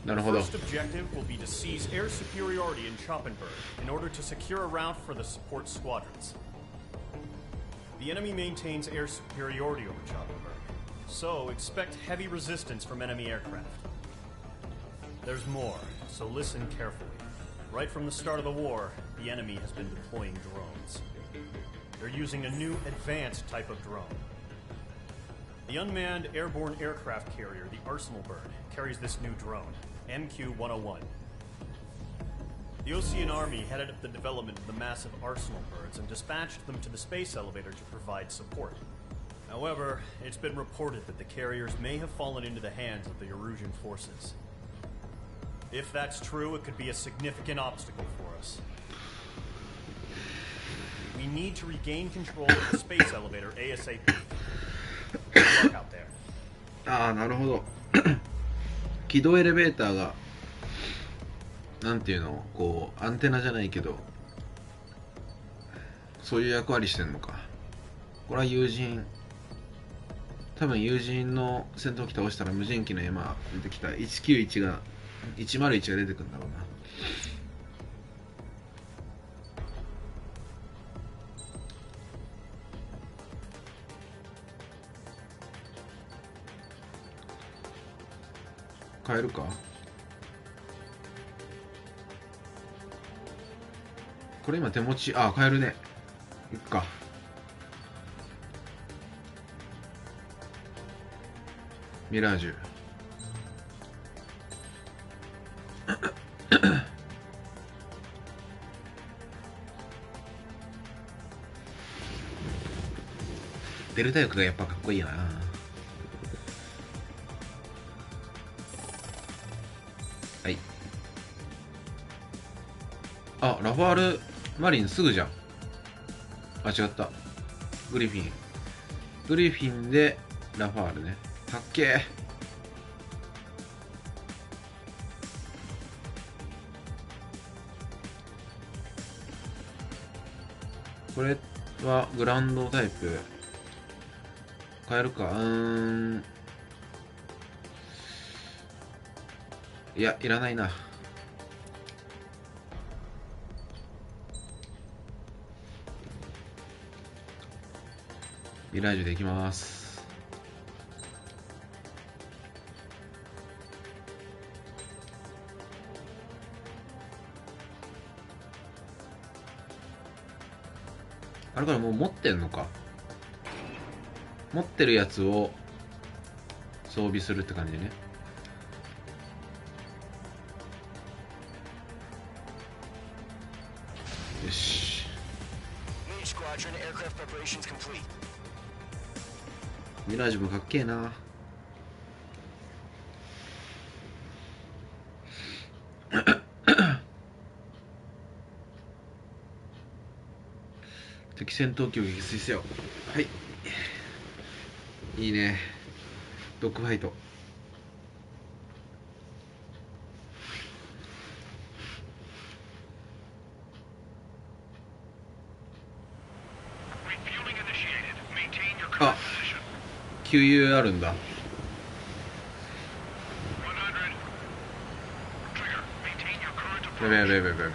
The first objective will be to seize air superiority in Choppenberg in order to secure a route for the support squadrons. The enemy maintains air superiority over Choppenberg, so expect heavy resistance from enemy aircraft. There's more, so listen carefully. Right from the start of the war, the enemy has been deploying drones. They're using a new advanced type of drone. The unmanned airborne aircraft carrier, the Arsenal Bird, carries this new drone, MQ-101. The Ocean Army headed up the development of the massive Arsenal Birds and dispatched them to the space elevator to provide support. However, it's been reported that the carriers may have fallen into the hands of the Erusian forces. If that's true, it could be a significant obstacle for us. We need to regain control of the space elevator ASAP. Good luck out there. ああ、なるほど。軌道エレベーターがなんていうの、こうアンテナじゃないけどそういう役割してんのか。これは友人、多分友人の戦闘機倒したら無人機の今出てきた191が101が出てくるんだろうな。変えるか。これ今手持ち、あ、変えるね。いっか。ミラージュ。デルタ翼がやっぱかっこいいな。はい。あ、ラファールマリンすぐじゃん。あ、違った。グリフィン。グリフィンでラファールね。かっけー。これはグランドタイプ変えるか。いや、いらないな。ミラージュでいきます。あれからもう持ってんのか。持ってるやつを装備するって感じね。よし。ミラージュもかっけえな。敵戦闘機を撃墜せよ。はい。いいね。ドッグファイト。Refueling 給油あるんだ。やべやべやべやべ。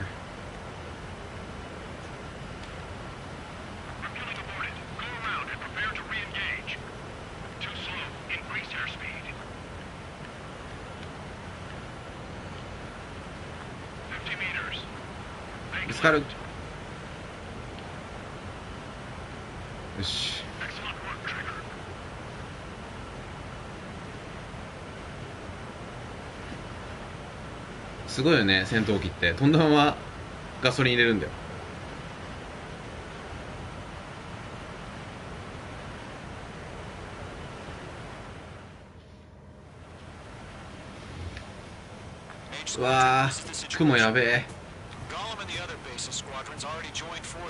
ぶつかる。よし。すごいよね、戦闘機って飛んだままガソリン入れるんだよ。うわー、雲やべえ。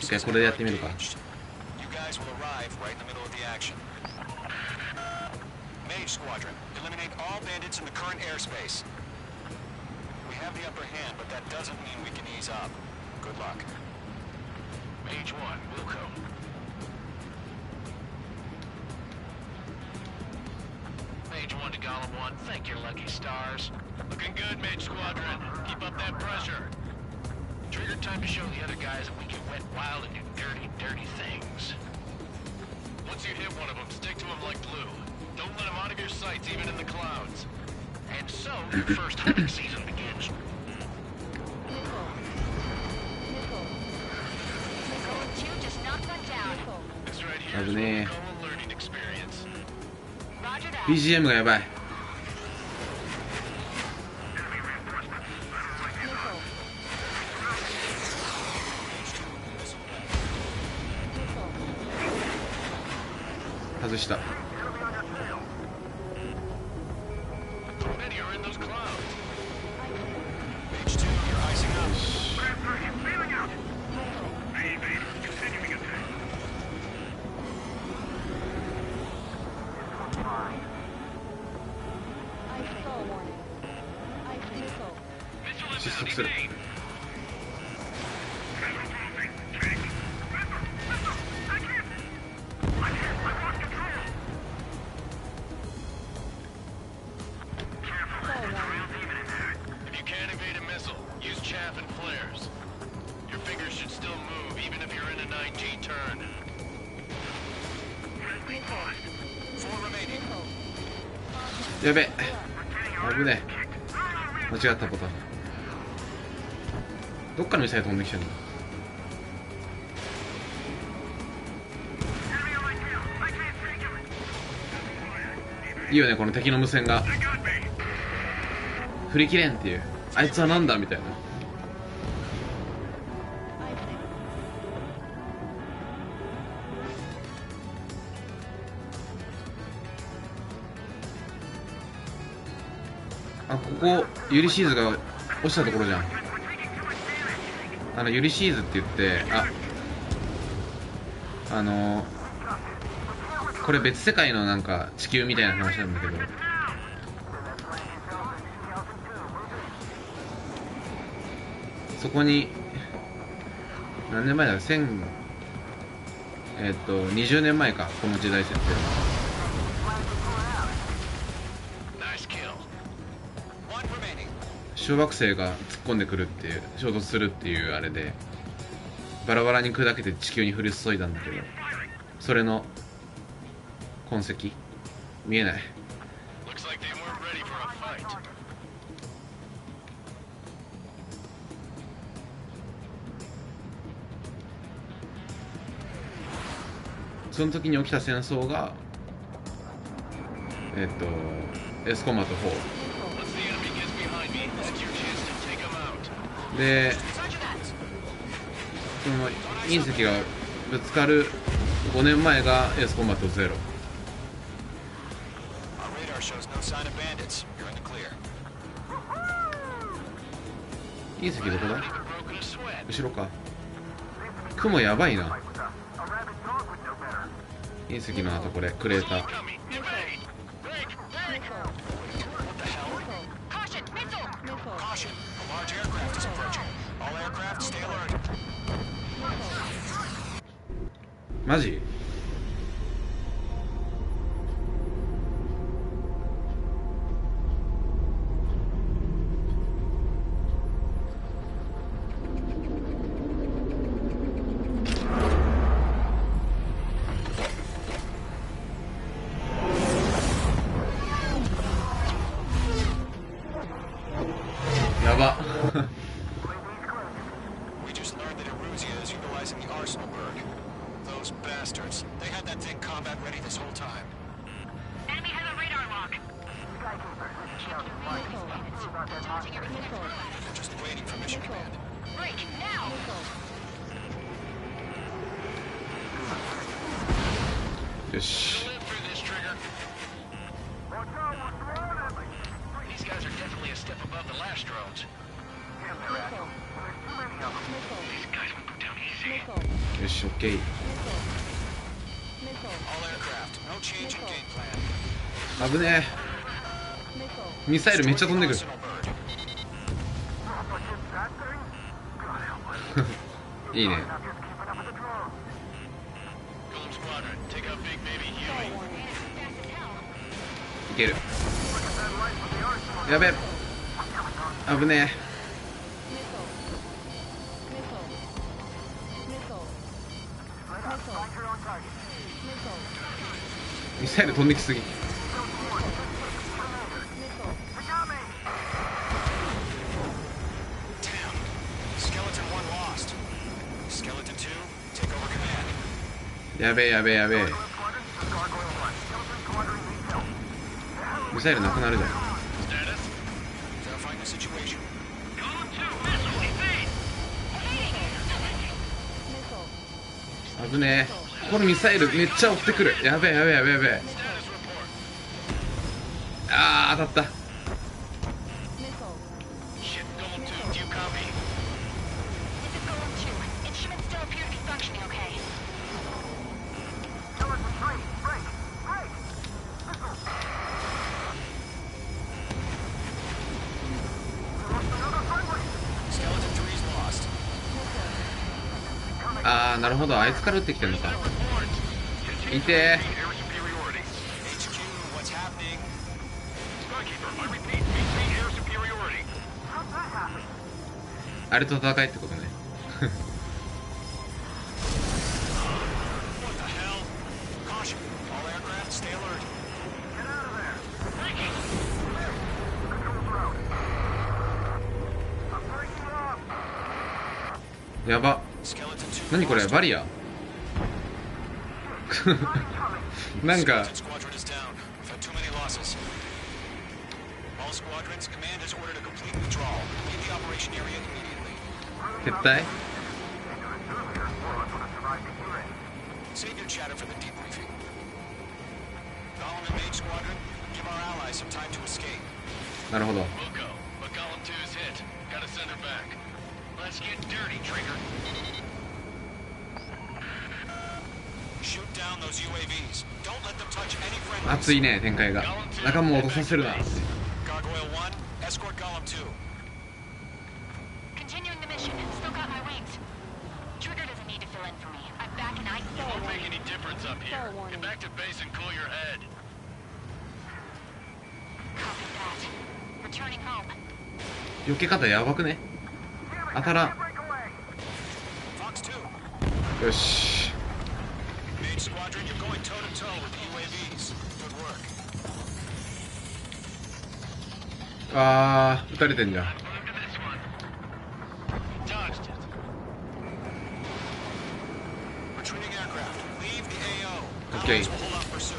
一回これでやってみるか。We have the upper hand, but that doesn't mean we can ease up. Good luck. Mage 1, Wilco. Mage 1 to Golem 1, thank your lucky stars. Looking good, Mage Squadron. Keep up that pressure. Trigger time to show the other guys that we can wet wild and do dirty, dirty things. Once you hit one of them, stick to them like glue. Don't let them out of your sights, even in the clouds. And so, your first hunting season begins. Just knocked one down. This right here is what 危 we ね call a learning experience. Roger that. え。 BGM がやばい。外した。 Many are in those clouds. Mage 2, you're icing up. Missile 失 inbound, 速する。 evade. やべ、危ねえ。間違ったボタン。どっからミサイル飛んできてんの。いいよね、この敵の無線が振り切れんっていう、あいつはなんだみたいな。あ、ここユリシーズが落ちたところじゃん。ユリシーズって言って、これ別世界のなんか地球みたいな話なんだけど、そこに何年前だ、20年前か、この時代設定。小惑星が突っ込んでくるっていう、衝突するっていうあれでバラバラに砕けて地球に降り注いだんだけど、それの痕跡見えない。その時に起きた戦争がエスコマと4で、その隕石がぶつかる5年前がエースコンバット0。隕石どこだ？後ろか。雲やばいな。隕石の後これクレーター。マジ？ばWe just learned that Eruzia is utilizing the arsenal bird. Those bastards. They had that thing combat ready this whole time. Enemy has a radar lock. They're just waiting for mission command. Break, now!よし Live through this, Trigger. These guys are definitely a step above the last drones. These guys will go down easy. よし OK。 All aircraft, no change in game plan. 危ねえ。ミサイルめっちゃ飛んでくる。 Arsenal bird. いいね。 Golem Squadron, take out Big Baby Huey. いける。やべえ。危ねえ。ミサイル飛んできすぎ。 Skeleton 1 lost. Skeleton 2, take over command. やべえやべえやべえ。ミサイルなくなるじゃん。 Status? Verifying the situation. Golem 2, missile evade! 危ねえ。このミサイルめっちゃ追ってくる。やべえやべえやべえやべえ。 Status report. あー当たった。 Shit, Golem 2, do you copy? This is Golem 2. Instruments still appear to be functioning okay. Skeleton 3's lost. あーなるほど、あいつから撃ってきてんのか。いて Air superiority. HQ, what's happening? Skykeeper, I repeat, maintain air superiority. ー。あれと戦いってことね。 What the hell? Caution, all aircraft, stay alert. Get out of there. Breaking. I'm breaking up. やば。 Skeleton 2. 何これ、バリアなんか Skeleton squadron is down. We've had too many losses. All squadrons, command has ordered a complete withdrawal. Leave the operation area immediately. 撤退。 Save your chatter for the debriefing. Golem and Mage squadron, give our allies some time to escape. なるほど。 We'll go, but Golem 2 is hit. Gotta send her back. Let's get dirty, Trigger. Shoot down those UAVs. Don't let them touch any friendlies. 熱いね、展開が。仲間を落とさせるな。 Gargoyle 1, escort Golem 2. Continuing the mission. Still got my wings. Trigger doesn't need to fill in for me. I'm back and I... It won't make any difference up here. Get back to base and cool your head. Copy that. Returning home. 避け方やばくね。当たらん。 Fox 2. よし。 Mage squadron, you're going toe to toe with the UAVs. Good work. あー撃たれてんじゃん。 Move to this one. Dodged it. Retreating aircraft. Leave the AO. Okay. Allies will hold off pursuit.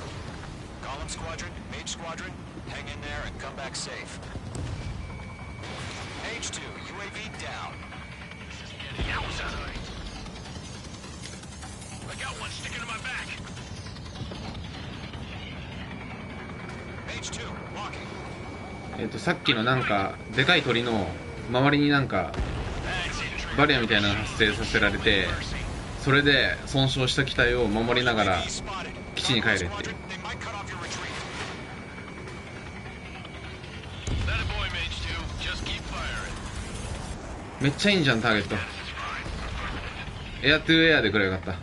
Golem squadron, Mage squadron, hang in there and come back safe. Mage 2, UAV down. This is getting outside. I got one sticking to my back. Mage 2, walking. さっきのなんかでかい鳥の周りになんかバリアみたいなのが発生させられて、それで損傷した機体を守りながら基地に帰れっていう。めっちゃいいんじゃんターゲット。エアトゥエアでくらいよかった。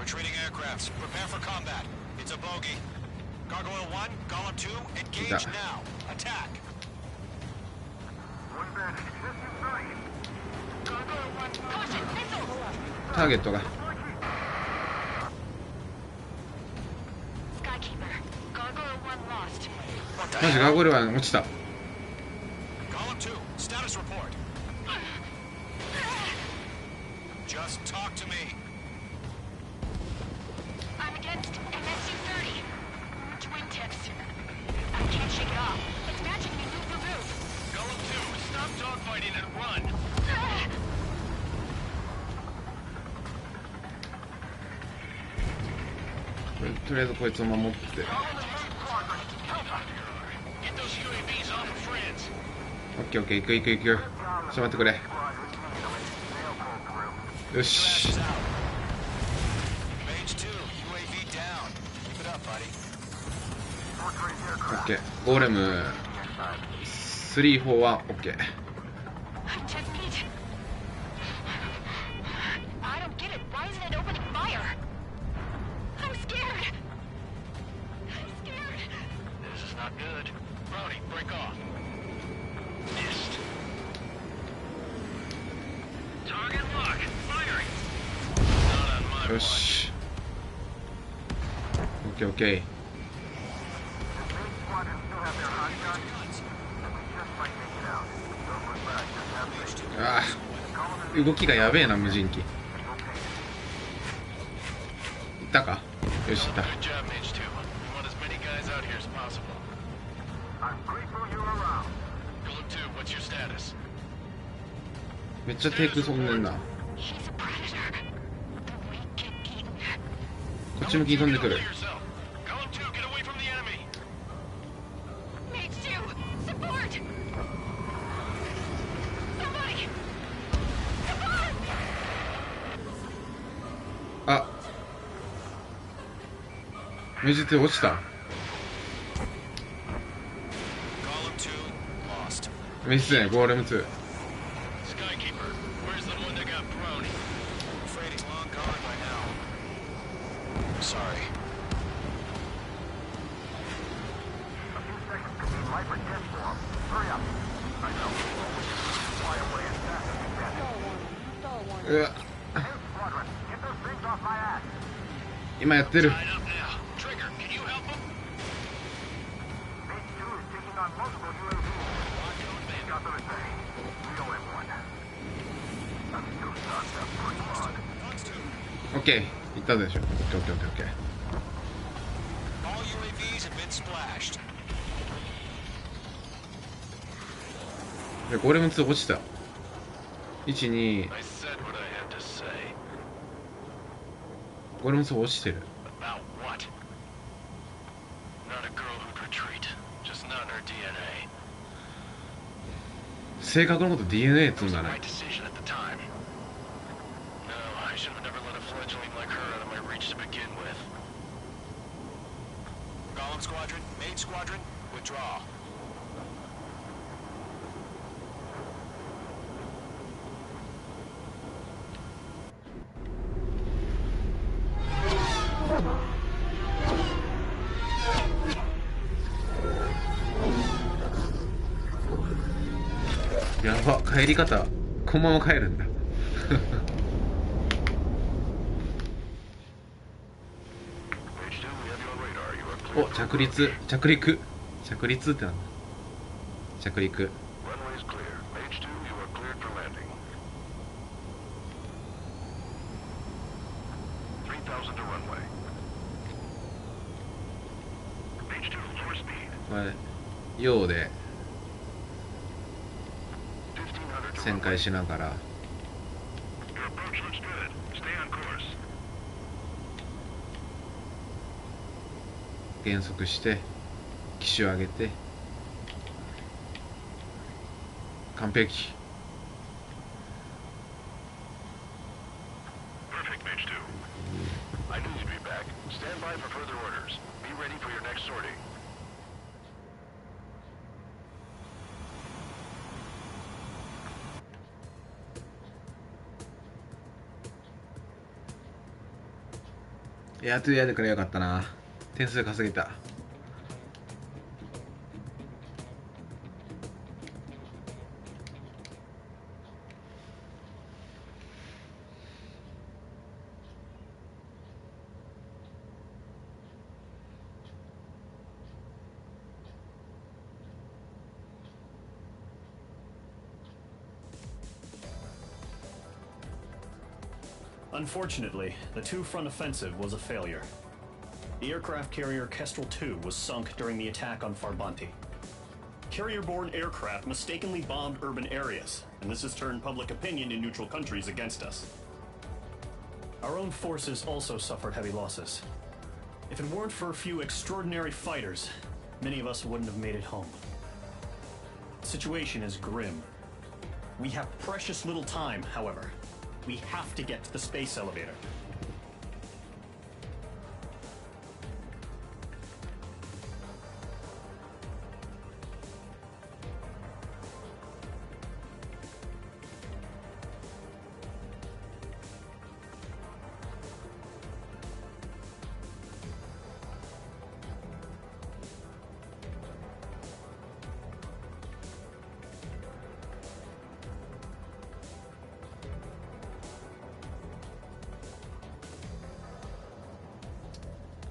Retreating aircrafts, prepare for combat. It's a bogey. Gargoyle 1, Golem 2, engage now. Attack. Gargoyle 1, caution, missile! ターゲットが Skykeeper, マジガーゴイルは落ちた。Column 2, status report. Just talk to me. I'm against MSU-30. Twin tips. I can't shake it off. It's matching me move for move. Golem 2, stop dogfighting and run. とりあえずこいつを守って。 Get those UAVs off of friends. オッケーオッケー、行く行く行く。ちょっと待ってくれ。よし。Page 2, UAV down. Keep it up, buddy. オッケー。ゴーレム3、4はオッケー。 I'm 10 feet. I don't get it. Why isn't it opening fire? I'm scared. I'm scared. This is not good. Brownie, break off. Missed. Target lock. Firing. Not on my よ watch. し。オッケーオッケー。ああ、動きがやべえな、無人機。いったか。よし、いった。 Good job, Mage 2. We want as many guys out here as possible. Golem 2, what's your status? めっちゃテイク飛んでんな。 He's a predator. The weak get eaten. こっち向きに飛んでくる。 Yourself. Golem 2, get away from the enemy. Mage 2, support! Somebody! Support! あ、メジって落ちた。 Column 2, lost. メジね、ゴーレム2。 Skykeeper, where's the one that got Brownie? I'm afraid he's long gone by now. Sorry. Fly away as fast as you can. うわ、 Hey, Squadron, get those things off my ass. 今やってる。 Tied up now. Trigger, can you help him? Mage 2 is taking on multiple UAVs. Got them at bay. We owe him one. That's two shots at first blood. オッケー、いったでしょ。オッケーオッケーオッケーオッケー。 All UAVs have been splashed. でゴーレム2落ちた。1、2、 I said what I had to say. ゴーレム2落ちてる。 About what? Not a girl who'd retreat. Just not in her DNA. 正確なこと DNA っつうんだ The ね。 right decision at the time. No, I should have never let a fledgling like her out of my reach to begin with. Golem Squadron, Mage Squadron, withdraw. .やば、帰り方このまま帰るんだ。 Mage 2, we have you on radar. You are お、 clear. 着陸着陸着陸ってなんだ。着陸。 Runway is clear. Mage 2, you are cleared for landing. 3,000 to runway. Mage 2, lower speed. これ陽で 1,500 to 旋 runway. 回しながら Your approach looks good. Stay on course. 減速して機種上げて完璧。 Perfect, Mage 2. I knew you'd be back. Stand by for further orders. Be ready for your next sortie. エアトゥエアでくれよかったな。点数稼げた。Unfortunately, the two-front offensive was a failure. The aircraft carrier Kestrel II was sunk during the attack on Farbanti. Carrier-borne aircraft mistakenly bombed urban areas, and this has turned public opinion in neutral countries against us. Our own forces also suffered heavy losses. If it weren't for a few extraordinary fighters, many of us wouldn't have made it home. The situation is grim. We have precious little time, however. We have to get to the space elevator.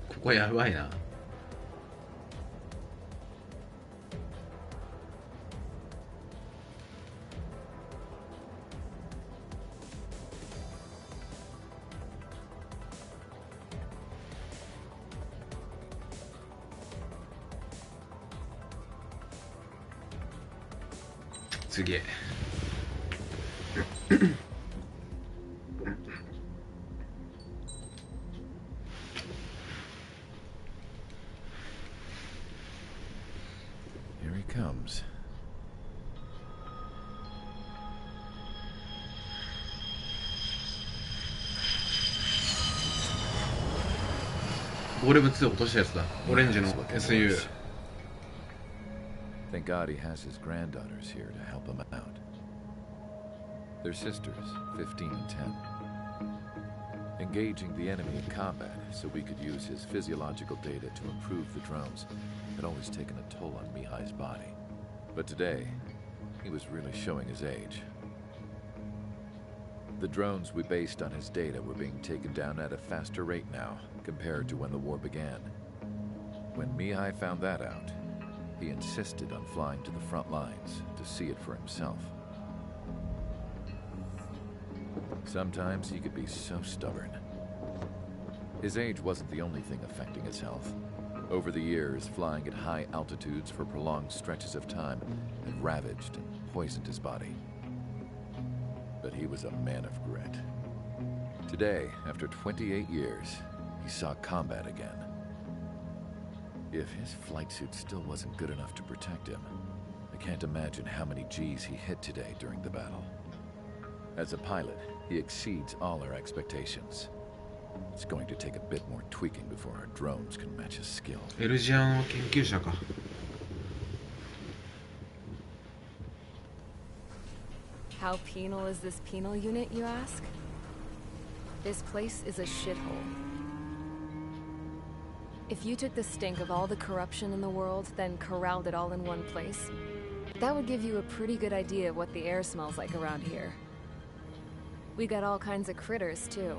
ここやばいな。次へ。Here he comes.俺物落としたやつだ。オレンジの SU。 Thank God he has his granddaughters here to help him out. They're sisters, 15 and 10. Engaging the enemy in combat so we could use his physiological data to improve the drones had always taken a toll on Mihai's body. But today, he was really showing his age. The drones we based on his data were being taken down at a faster rate now compared to when the war began. When Mihai found that out, he insisted on flying to the front lines to see it for himself. Sometimes he could be so stubborn. His age wasn't the only thing affecting his health. Over the years, flying at high altitudes for prolonged stretches of time had ravaged and poisoned his body. But he was a man of grit. Today, after 28 years, he saw combat again. If his flight suit still wasn't good enough to protect him, I can't imagine how many G's he hit today during the battle. As a pilot, he exceeds all our expectations. It's going to take a bit more tweaking before our drones can match his skill. エルジアの研究者か。How penal is this penal unit, you ask? This place is a shithole. If you took the stink of all the corruption in the world, then corralled it all in one place, that would give you a pretty good idea of what the air smells like around here. We got all kinds of critters, too.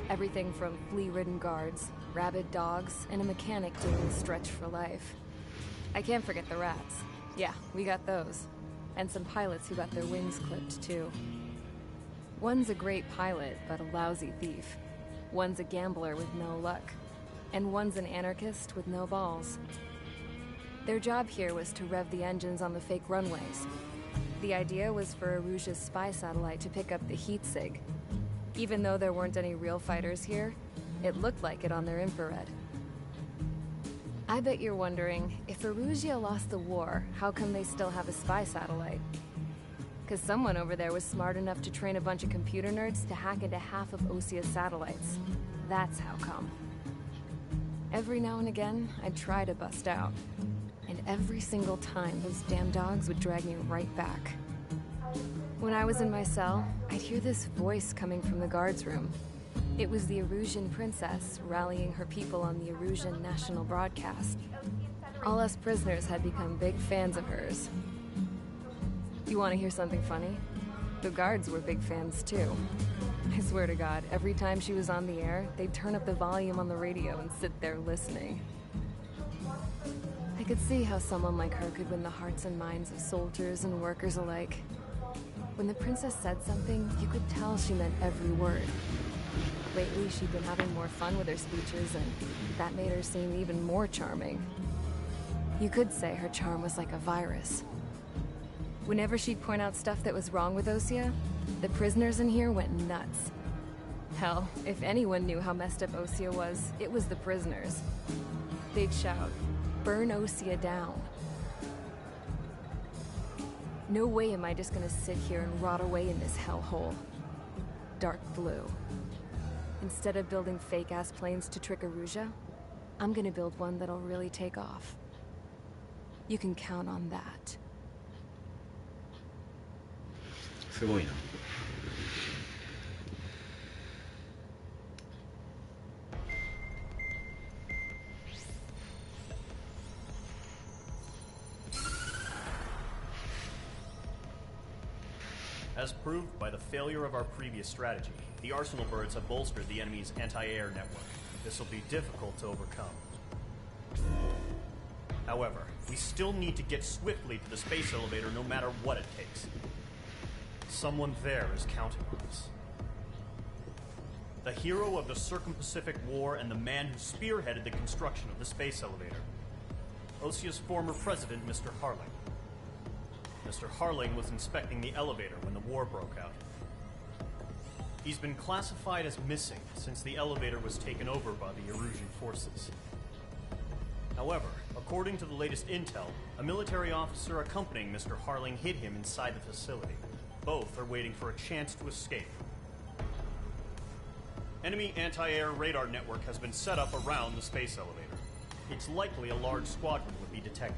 Everything from flea-ridden guards, rabid dogs, and a mechanic doing stretch for life. I can't forget the rats. Yeah, we got those. And some pilots who got their wings clipped, too. One's a great pilot, but a lousy thief. One's a gambler with no luck. And one's an anarchist with no balls. Their job here was to rev the engines on the fake runways. The idea was for Aruja's spy satellite to pick up the heat sig. Even though there weren't any real fighters here, it looked like it on their infrared. I bet you're wondering, if Aruja lost the war, how come they still have a spy satellite? Because someone over there was smart enough to train a bunch of computer nerds to hack into half of Osia's satellites. That's how come. Every now and again, I'd try to bust out. And every single time, those damn dogs would drag me right back. When I was in my cell, I'd hear this voice coming from the guards room. It was the Arusian princess rallying her people on the Arusian national broadcast. All us prisoners had become big fans of hers. You want to hear something funny? The guards were big fans too. I swear to God, every time she was on the air, they'd turn up the volume on the radio and sit there listening. I could see how someone like her could win the hearts and minds of soldiers and workers alike. When the princess said something, you could tell she meant every word. Lately, she'd been having more fun with her speeches, and that made her seem even more charming. You could say her charm was like a virus. Whenever she'd point out stuff that was wrong with Osea, the prisoners in here went nuts. Hell, if anyone knew how messed up Osea was, it was the prisoners. They'd shout, "Burn Osea down." No way am I just gonna sit here and rot away in this hellhole. Dark blue. Instead of building fake-ass planes to trick Aruja, I'm gonna build one that'll really take off. You can count on that. すごいな。As proved by the failure of our previous strategy, the Arsenal birds have bolstered the enemy's anti-air network. This will be difficult to overcome. However, we still need to get swiftly to the space elevator no matter what it takes. Someone there is counting on us. The hero of the Circum-Pacific War and the man who spearheaded the construction of the space elevator. Osea's former president, Mr. Harling. Mr. Harling was inspecting the elevator when the war broke out. He's been classified as missing since the elevator was taken over by the Erusian forces. However, according to the latest intel, a military officer accompanying Mr. Harling hid him inside the facility. Both are waiting for a chance to escape. Enemy anti-air radar network has been set up around the space elevator. It's likely a large squadron would be detected.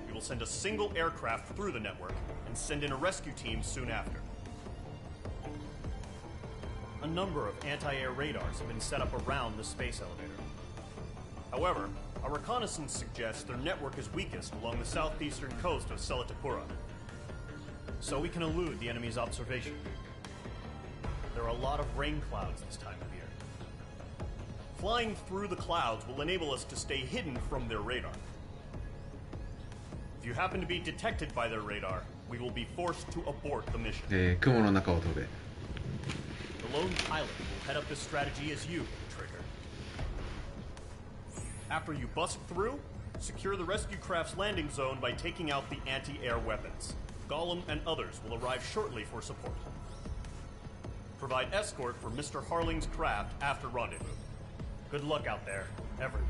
We will send a single aircraft through the network and send in a rescue team soon after. A number of anti-air radars have been set up around the space elevator. However, our reconnaissance suggests their network is weakest along the southeastern coast of Selatapura, so we can elude the enemy's observation. There are a lot of rain clouds this time of year. Flying through the clouds will enable us to stay hidden from their radar. If you happen to be detected by their radar, we will be forced to abort the mission. 雲の中を飛べ。 The lone pilot will head up this strategy as you, Trigger. After you bust through, secure the rescue craft's landing zone by taking out the anti-air weapons. Gollum and others will arrive shortly for support. Provide escort for Mr. Harling's craft after rendezvous. Good luck out there, everyone.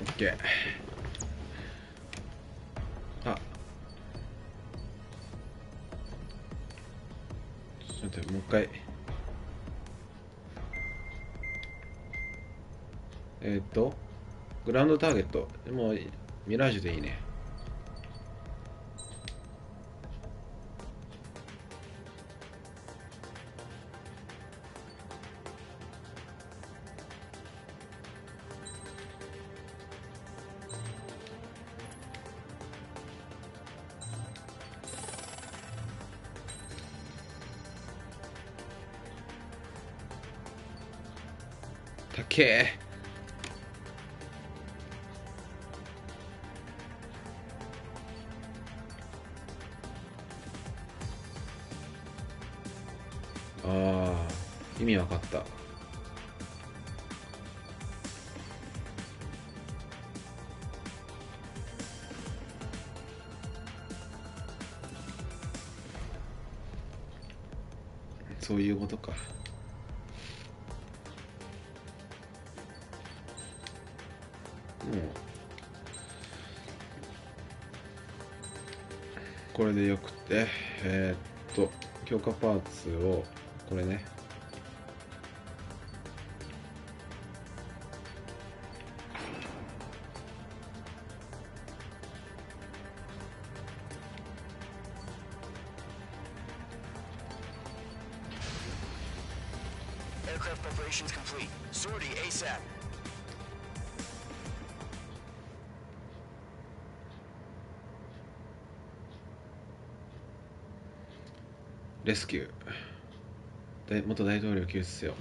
OK。あ。ちょっと待って、もう一回。グラウンドターゲット。もうミラージュでいいね。たけえ。ああ、意味わかった。そういうことか。もうこれでよくて、強化パーツをこれね。Aircraft preparations complete. Sortie ASAP. レスキュー。元大統領救出せよ。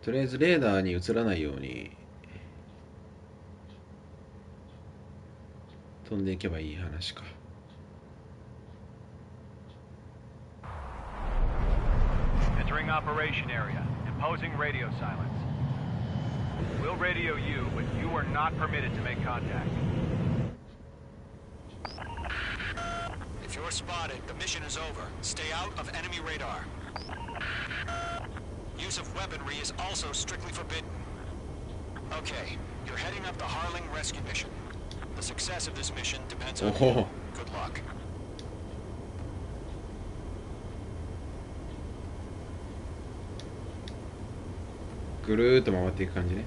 とりあえずレーダーに映らないように飛んでいけばいい話か。Entering operation area. Imposing radio silence. We'll radio you, but you are not permitted to make contact. If you're spotted, the mission is over. Stay out of enemy radar. Use of weaponry is also strictly forbidden. Okay, you're heading up the Harling rescue mission. The success of this mission depends on you. Good luck. ぐるーっと回っていく感じね。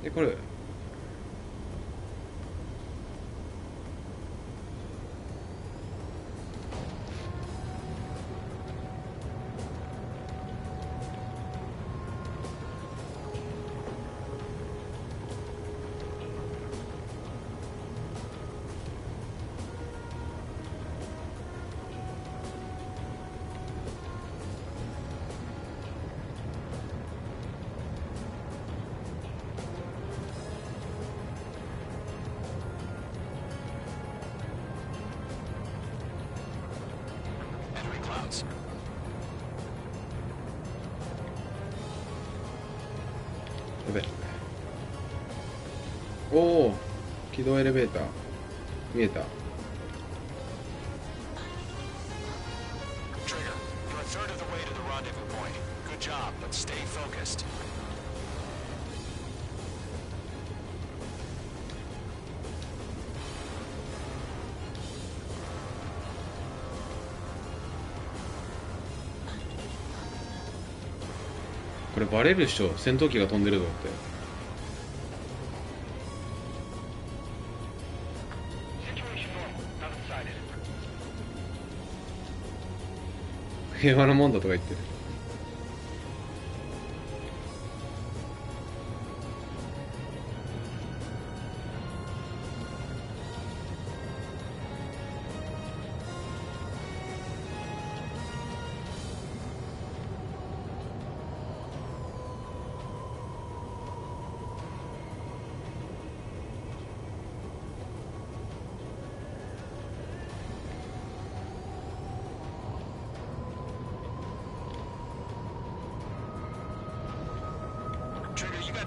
でこれやべ。おお、軌道エレベーター見えた。これバレるっしょ、戦闘機が飛んでるぞって。平和なもんだとか言ってる。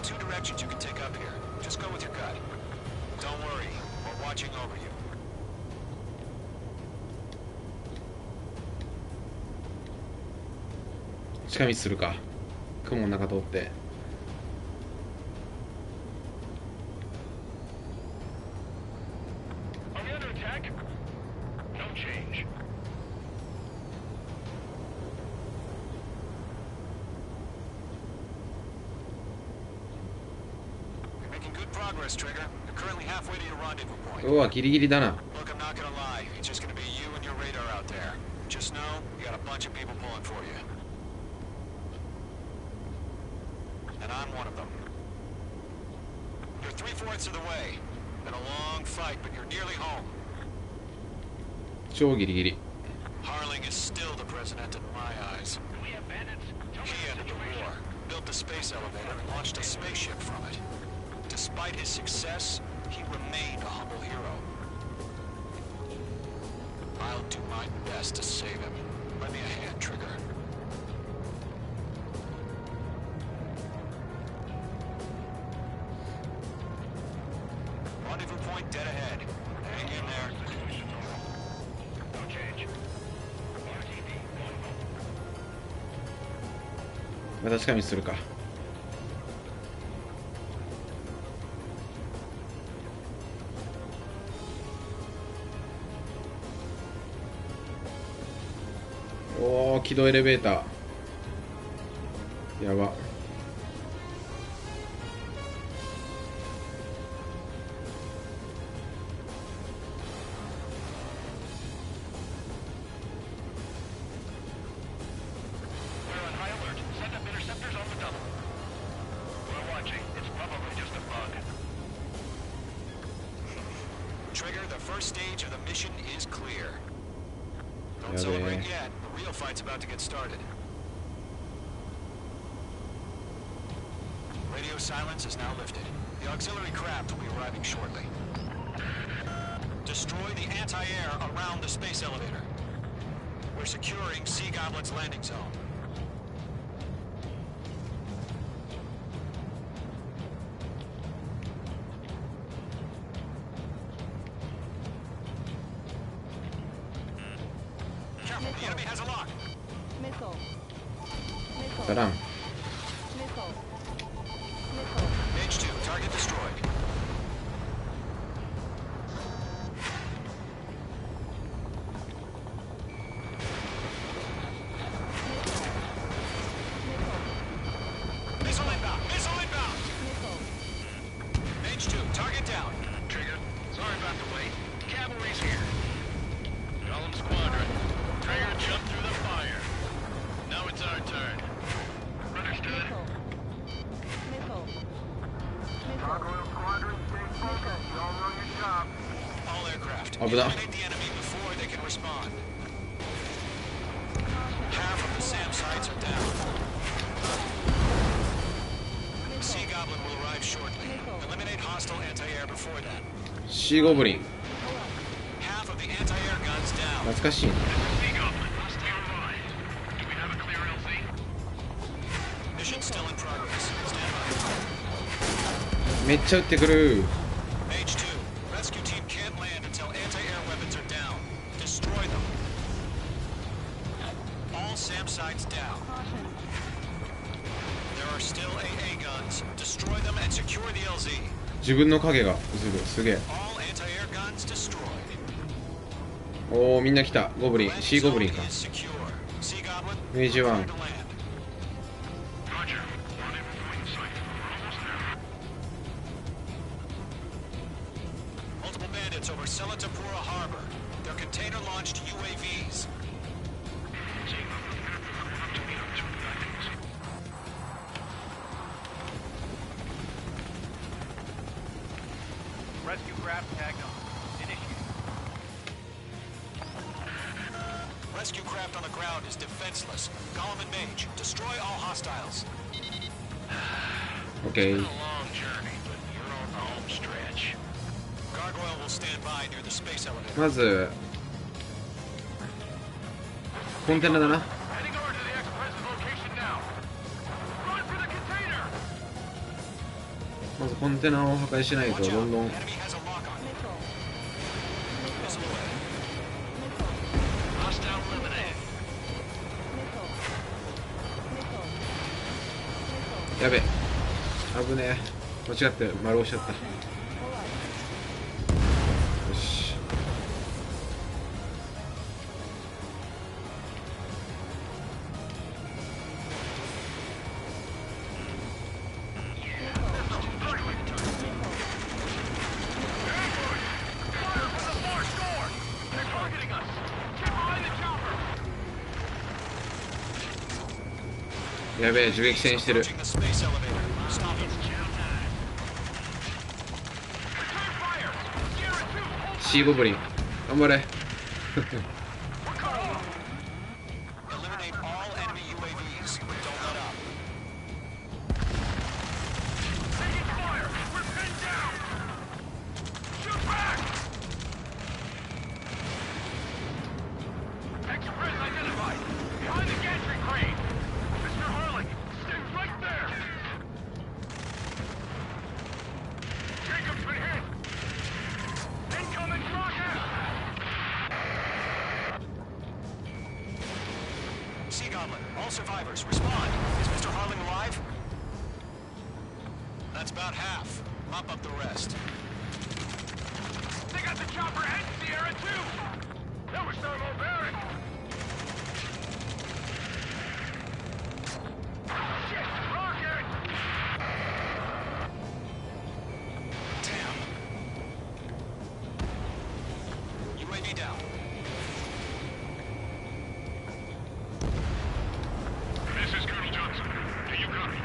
Two directions you can take up here. Just go with your gut. Don't worry, we're watching over you. 近道するか。雲の中通って。うわ、ギリギリだな。Look, I'm not gonna lie. It's just gonna be you and your radar out there. Just know you got a bunch of people pulling for you. And I'm one of them. You're 3/4 of the way. Been a long fight, but you're nearly home. 超ギリギリ。Harling is still the president in my eyes. He ended the war, built the space elevator, and launched a spaceship from it. Despite his success, he remained a humble hero. I'll do my best to save him. Lend me a hand, Trigger. Rendezvous point dead ahead. Hang in there. No change. また近道するか。おお、軌道エレベーターやば。Trigger, the first stage of the mission is clear. Don't celebrate yet. The real fight's about to get started. Radio silence is now lifted. The auxiliary craft will be arriving shortly. Destroy the anti-air around the space elevator. We're securing Sea Goblin's landing zone. Careful, the enemy has a lock. Missile. Taran. Missile. Mage 2, target destroyed. Missile inbound! Missile inbound! Mage 2, target down. Trigger, sorry about the wait. Cavalry's here. Golem Squadron. Trigger jumped through the fire. Now it's our turn. Understood. Gargoyle Squadron, stay focused. Y'all know your job. All aircraft. Oh, but that- Eliminate the enemy before they can respond. Half of the SAM sites are down. Sea Goblin will arrive shortly. Eliminate hostile anti-air before that. シーゴブリン Half of the anti-air guns down. 懐かしいな。 Sea Goblin, stay online. Do we have a clear LZ? Mission still in progress. Stand めっちゃ撃ってくる。 by. Mage 2, rescue team can't land until anti-air weapons are down. Destroy them. All SAM sites down. There are still AA guns. Destroy them and secure the LZ. 自分の影が映る。すげえ。 All anti-air guns destroyed. おお、みんな来た。ゴブリン、シーゴブリンか。 Is secure. Sea Goblin, 明治ワン prepare to land. Roger. Rendezvous point in sight. Almost there. Multiple bandits over Selatapura Harbor. They're container-launched UAVs. Rescue craft tagged on. Initiate. Rescue craft on the ground is defenseless. Golem and Mage, destroy all hostiles. オッケ Been ー a long journey, but you're on the home stretch. Gargoyle will stand by near the space elevator. まずコンテナだな。 Heading over to the ex-president's location now. Run for the container! まずコンテナを破壊しないと Watch ど out. んどん Enemy has a lock on it. Missile away. Hostile eliminated. やべえ、危ねえ、間違って丸押しちゃった。よし、やべえ、銃撃戦してる。 Approaching the space elevator. Stop it. シーゴブリン頑張れ。 Eliminate all enemy UAVs. Don't let up. Taking fire! We're pinned down! Shoot back! Express identified. Behind the gantry crane. Mr. Harlan, stay right there! Jacob's been hit! Incoming rocket! Sea Goblin, all survivors, respond. Is Mr. Harlan alive? That's about half. Mop up the rest. They got the chopper and Sierra too! That was thermal bearing! Shit! Rocket! Damn. UAV down. This is Colonel Johnson. Do you copy?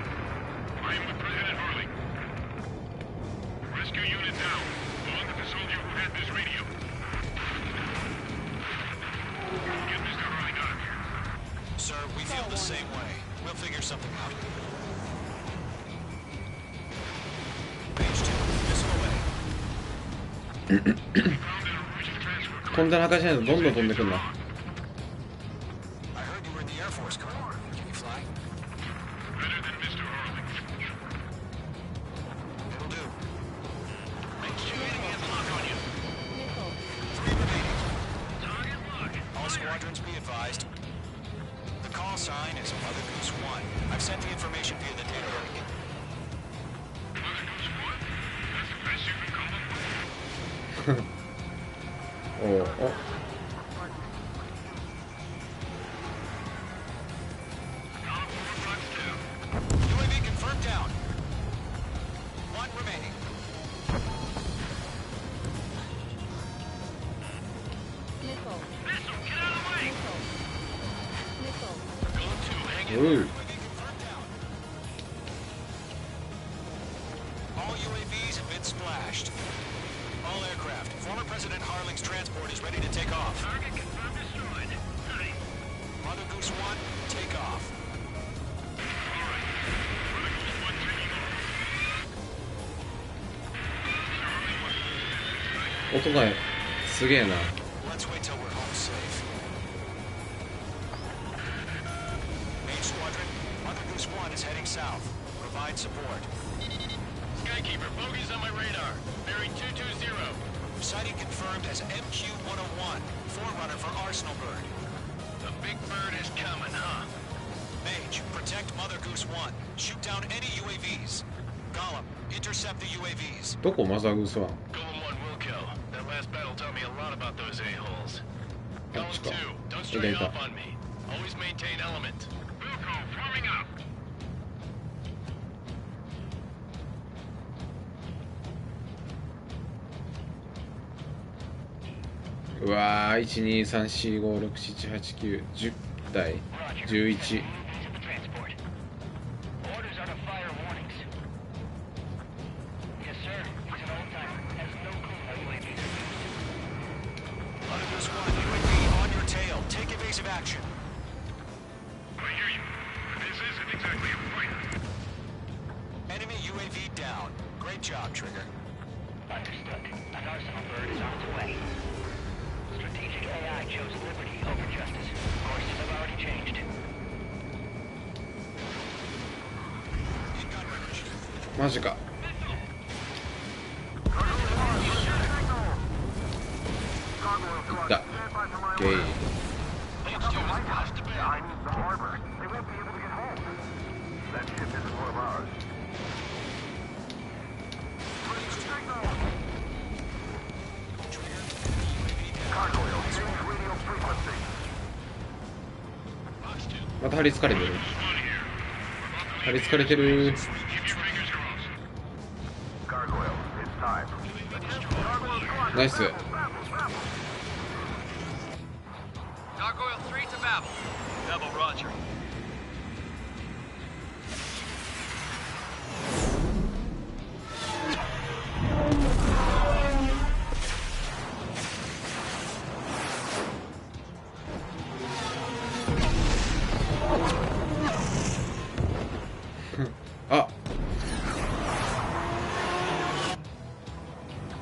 I am with President Harling. Rescue unit down, along with the soldier who had this radio. Get Mr. Harling out of here. Sir, we feel the same way. We'll figure something out. Page 2. コンテナ破壊しないとどんどん飛んでくんな。 I heard you were in the Air Force, Colonel. Can you fly? Better than Mr. Harling. It'll do. Make sure enemy has a lock on you. 3 remaining. Target lock. All squadrons be advised. The call sign is Mother Goose 1. I've sent the information via the data link. Mother Goose 1? That's the best you can come up with? おうお UAV confirmed down. 1 remaining. Nickel. Missile, get out of the way! Nickel. Go to, hang お in. う UAV confirmed down. All UAVs have been splashed. All aircraft. Former President Harling's transport is ready to take off. Target confirmed destroyed. Nice. Mother Goose 1, take off. Alright. Mother Goose 1 taking off. Mr. Harling 1. 音がすげえな。 Let's wait till we're home safe. Main squadron, Mother Goose 1 is heading south. Provide support. Skykeeper, bogeys on my radar. Bearing 220. Sighting confirmed as MQ-101, forerunner for Arsenal Bird. The big bird is coming, huh? Mage, protect Mother Goose 1. Shoot down any UAVs. Gollum, intercept the UAVs. どこマザーグースは Golem 1 will kill. That last battle taught me a lot about those a-holes. Golem 2, don't stray off on me. Always maintain element. Wilco, forming up. うわー、12345678910台11 Mother Goose 1, UAV on your tail. Take evasive action. I hear you. This isn't exactly a fighter. Enemy UAV down. Great job, Trigger. Understood. An Arsenal bird is on its way. Strategic AI chose liberty over justice. Courses have already changed. In gun range. マジか いった OK Let's do this blast to bed. I need the harbor. They won't be able to get home. That ship isn't one of ours. Put in the signal. Trigger, UAV down. Gargoyle, change radio frequency. Box 2. また張り付かれてる Goose 1 here. 張り付かれてる Keep your fingers crossed. Gargoyle, it's time. Gargoyle squad. ナイス Gargoyle 3 to Babel. Babel, roger.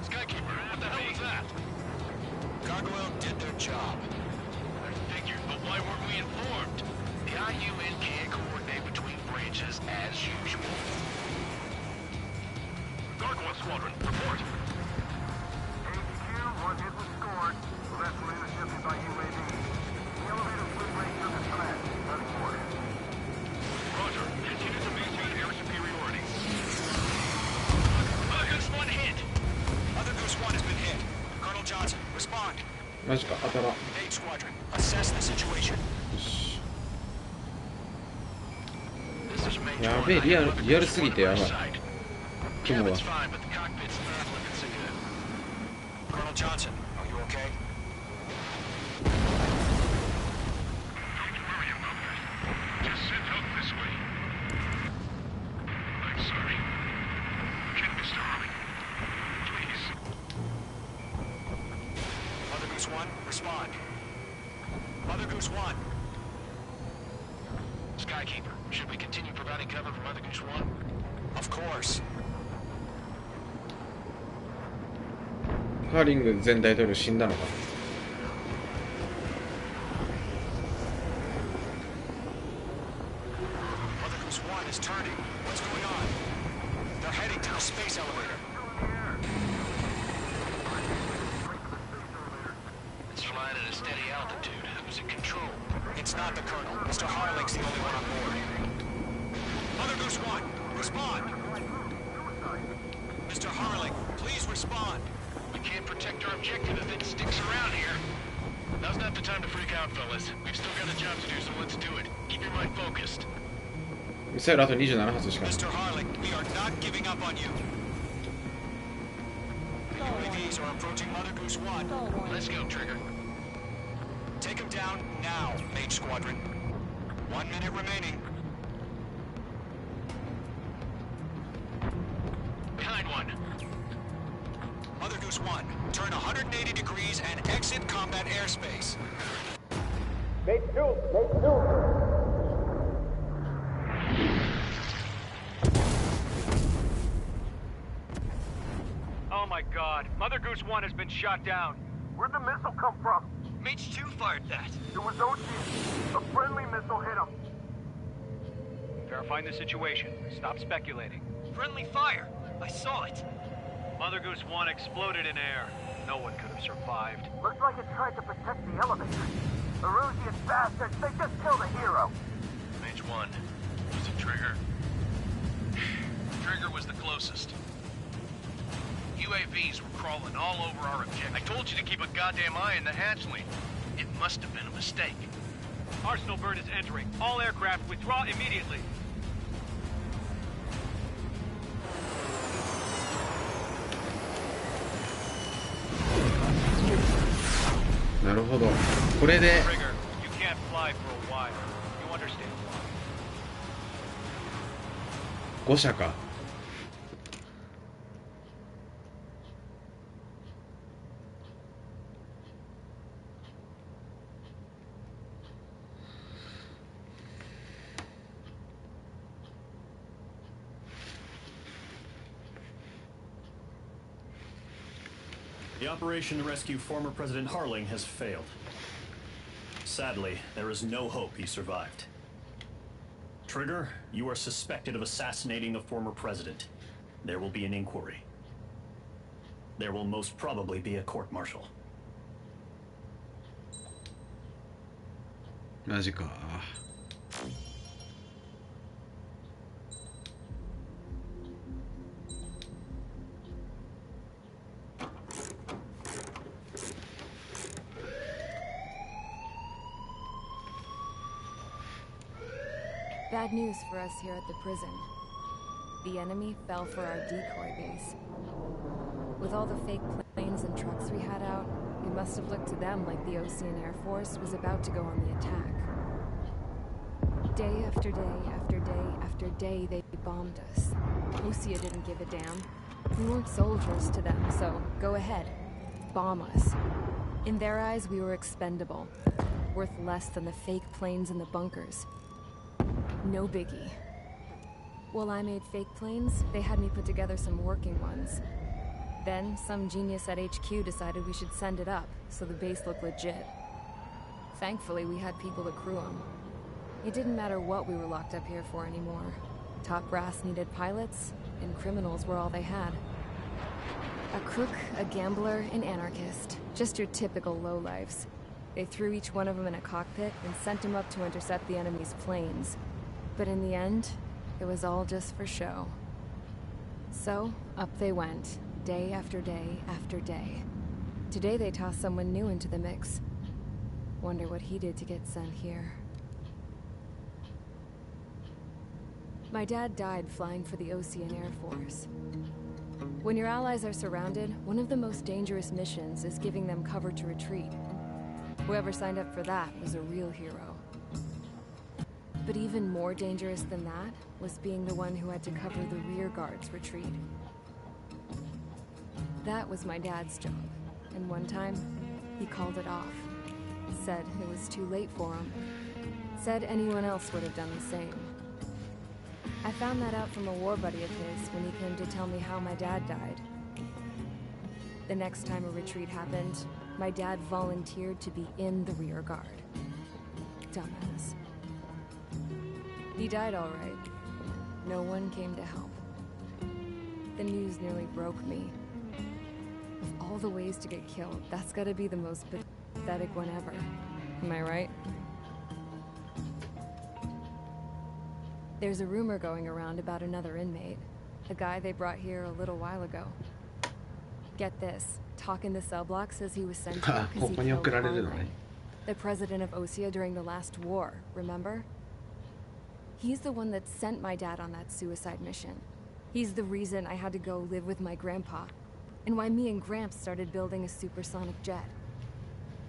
Skykeeper, what the hell was that? Gargoyle did their job. I figured, but why weren't we informed? The IUN can't coordinate between branches as usual. Gargoyle Squadron, report. HQ, one hit was scored. Left leadership is by UAV. The elevator fleet rate took a smash. Nothing more. Roger, continue to maintain air superiority. Mother Goose 1 hit. Mother Goose 1 has been hit. Colonel Johnson, respond. マジか当たらん Main squadron, assess the situation. よし This is Major やべえ One. リアルすぎてやばい 雲が Cabin's fine, but the cockpit's not looking so good. Colonel Johnson, are you okay? Don't worry about that. Just send help this way. I'm sorry. Get Mr. Harling. Please. Mother Goose 1, respond. Mother Goose 1. Skykeeper, should we continue providing cover for Mother Goose 1? Of course. ハーリング前大統領死んだのか。ミサイルあと27発しかない。Mr. Harling, we are not giving up on you. The UAVs are approaching Mother Goose 1. Let's go, Trigger. Take him down now, Mage Squadron. 1 minute remaining. Behind one. Mother Goose 1, turn 180 degrees and exit combat airspace. Mate 2, Mate 2. Oh my god, Mother Goose 1 has been shot down. Where'd the missile come from? Mage 2 fired that. It was Ocean. A friendly missile hit him. Verifying the situation. Stop speculating. Friendly fire. I saw it. Mother Goose 1 exploded in air. No one could have survived. Looks like it tried to protect the elevator. The Rusian bastards, they just killed a hero. Mage 1. Was it Trigger? Trigger was the closest. UAVs were crawling all over our objective. I told you to keep a goddamn eye in the hatchling. It must have been a mistake. Arsenal bird is entering. All aircraft withdraw immediately.なるほど。これで Trigger, you can't fly for a while. You understand why. 5社か。The operation to rescue former President Harling has failed. Sadly, there is no hope he survived. Trigger, you are suspected of assassinating the former president. There will be an inquiry. There will most probably be a court-martial. マジか。Bad news for us here at the prison. The enemy fell for our decoy base. With all the fake planes and trucks we had out, it must have looked to them like the Ocean Air Force was about to go on the attack. Day after day after day after day, they bombed us. Lucia didn't give a damn. We weren't soldiers to them, so go ahead. Bomb us. In their eyes, we were expendable. Worth less than the fake planes in the bunkers. No biggie. While I made fake planes, they had me put together some working ones. Then, some genius at HQ decided we should send it up, so the base looked legit. Thankfully, we had people to crew them. It didn't matter what we were locked up here for anymore. Top brass needed pilots, and criminals were all they had. A crook, a gambler, an anarchist. Just your typical lowlifes. They threw each one of them in a cockpit and sent them up to intercept the enemy's planes. But in the end, it was all just for show. So, up they went, day after day after day. Today they tossed someone new into the mix. Wonder what he did to get sent here. My dad died flying for the Ocean Air Force. When your allies are surrounded, one of the most dangerous missions is giving them cover to retreat. Whoever signed up for that was a real hero. But even more dangerous than that was being the one who had to cover the rear guard's retreat. That was my dad's job, and one time, he called it off. Said it was too late for him. Said anyone else would have done the same. I found that out from a war buddy of his when he came to tell me how my dad died. The next time a retreat happened, my dad volunteered to be in the rear guard. Dumbass. He died all right. No one came to help. The news nearly broke me. Of all the ways to get killed, that's gotta be the most pathetic one ever. Am I right? There's a rumor going around about another inmate. A guy they brought here a little while ago. Get this. Talk in the cell block says he was sent here because he killed Harlan, the president of Osea during the last war, remember? He's the one that sent my dad on that suicide mission. He's the reason I had to go live with my grandpa, and why me and Gramps started building a supersonic jet.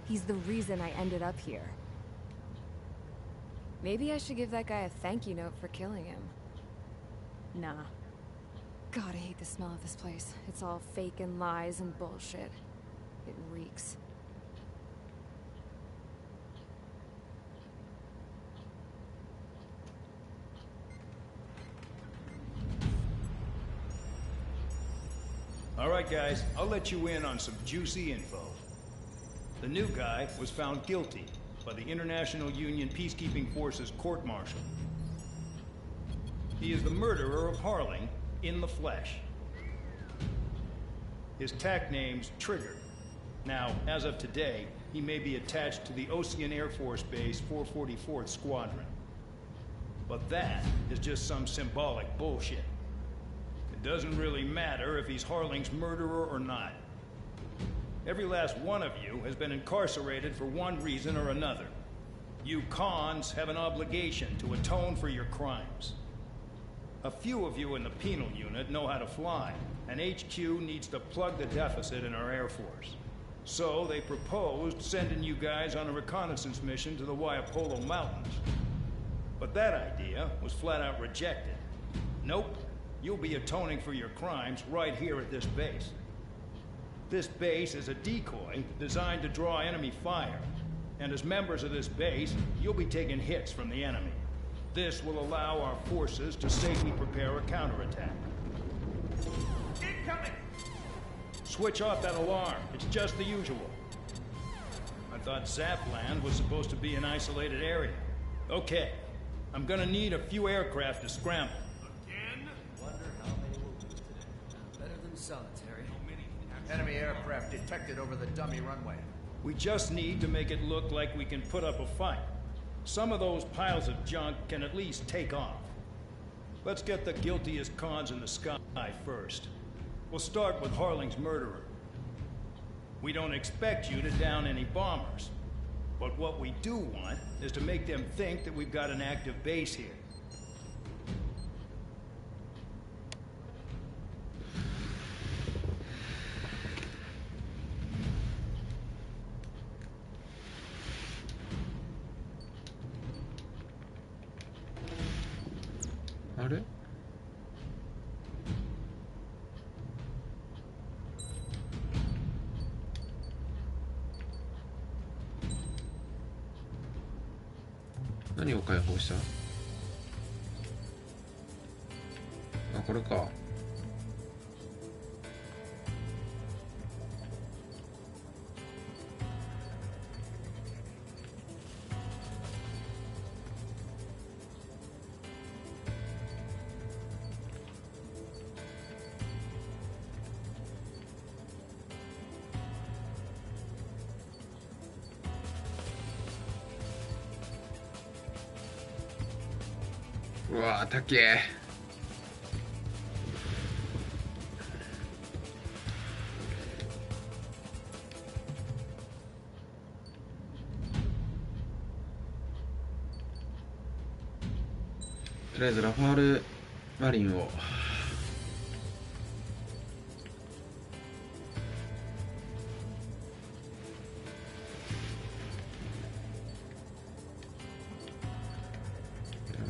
He's the reason I ended up here. Maybe I should give that guy a thank you note for killing him. Nah. God, I hate the smell of this place. It's all fake and lies and bullshit. It reeks. All right, guys, I'll let you in on some juicy info. The new guy was found guilty by the International Union Peacekeeping Forces court-martial. He is the murderer of Harling in the flesh. His TAC name's Trigger. Now, as of today, he may be attached to the Ocean Air Force Base 444th Squadron. But that is just some symbolic bullshit. It doesn't really matter if he's Harling's murderer or not. Every last one of you has been incarcerated for one reason or another. You cons have an obligation to atone for your crimes. A few of you in the penal unit know how to fly, and HQ needs to plug the deficit in our Air Force. So they proposed sending you guys on a reconnaissance mission to the Waiapolo Mountains. But that idea was flat out rejected. Nope. You'll be atoning for your crimes right here at this base. This base is a decoy designed to draw enemy fire. And as members of this base, you'll be taking hits from the enemy. This will allow our forces to safely prepare a counterattack. Incoming! Switch off that alarm. It's just the usual. I thought Zapland was supposed to be an isolated area. Okay. I'm gonna need a few aircraft to scramble. Solitary. Enemy aircraft detected over the dummy runway. We just need to make it look like we can put up a fight. Some of those piles of junk can at least take off. Let's get the guiltiest cons in the sky first. We'll start with Harling's murderer. We don't expect you to down any bombers. But what we do want is to make them think that we've got an active base here.何を解放した？あ、これか。うわー、高え。とりあえずラファールマリンを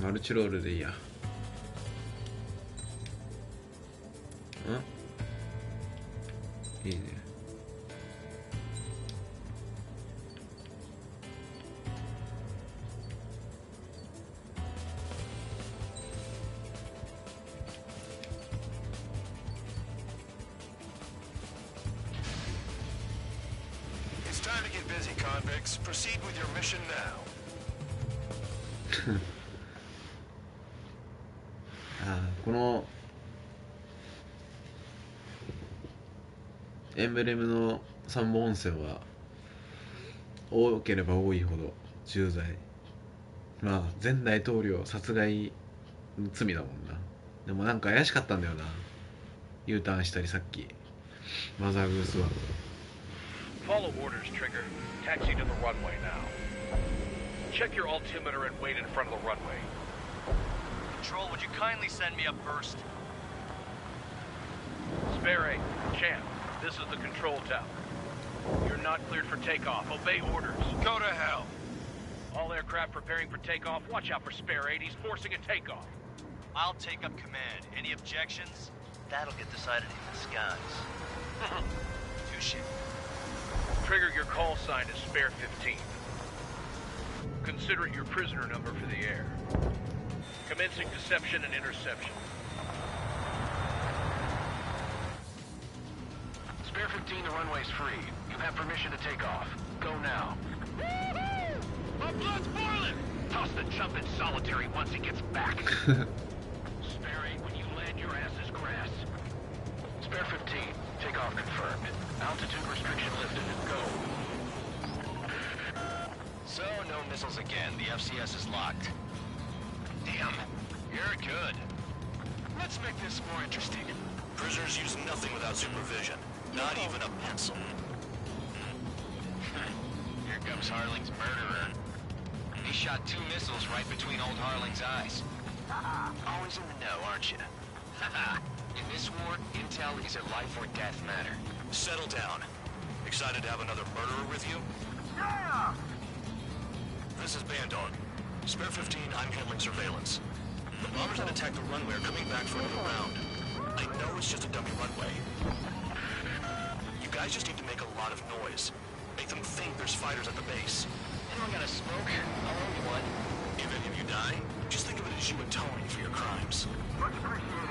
マルチロールでいいや。いいね。busy, convicts. Proceed with your mission now. このエンブレムの3本線は多ければ多いほど重罪。まあ前大統領殺害の罪だもんな。でもなんか怪しかったんだよな。U ターンしたりさっきマザーグースは。Follow orders, Trigger. Taxi to the runway now. Check your altimeter and wait in front of the runway. Control, would you kindly send me up first? Spare 8, Champ, this is the control tower. You're not cleared for takeoff. Obey orders. Go to hell. All aircraft preparing for takeoff. Watch out for Spare 8. He's forcing a takeoff. I'll take up command. Any objections? That'll get decided in the skies. Touche. Trigger, your call sign is Spare 15. Consider it your prisoner number for the air. Commencing deception and interception. Spare 15, the runway's free. You have permission to take off. Go now. My blood's boiling! Toss the chump in solitary once he gets back. Spare 8, when you land, your ass is grass. Spare 15, takeoff confirmed. Altitude restriction lifted. Go. So, no missiles again. The FCS is locked. Damn, you're good. Let's make this more interesting. Prisoners use nothing without supervision. Not even a pencil. Here comes Harling's murderer. He shot 2 missiles right between old Harling's eyes. Always in the know, aren't you? In this war, intel is a life or death matter. Settle down. Excited to have another murderer with you? Yeah! This is Bandog. Spare 15, I'm handling surveillance. The bombers that attacked the runway are coming back for another round. I know it's just a dummy runway. You guys just need to make a lot of noise. Make them think there's fighters at the base. Anyone got a smoke? I'll owe you one. If any of you die, just think of it as you atoning for your crimes. Much appreciated.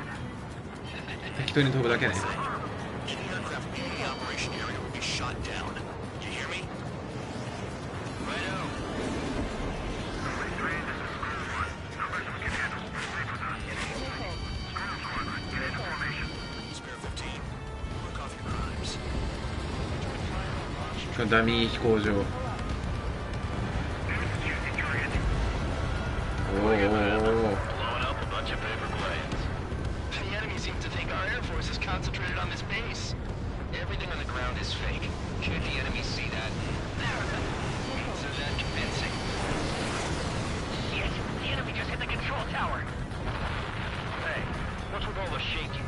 適当に飛ぶだけね。 Any aircraft in the operation area will be shot down. You hear me? Righto. Spare 15. Work off your crimes. ダミー飛行場。おおおお。 Blowing up a bunch of paper planes. The enemy seems to think our air force is concentrated on this base. Everything on the ground is fake. Can't the enemy see that? So that convincing. Shit, the enemy just hit the control tower. Hey, what's with all the shaking?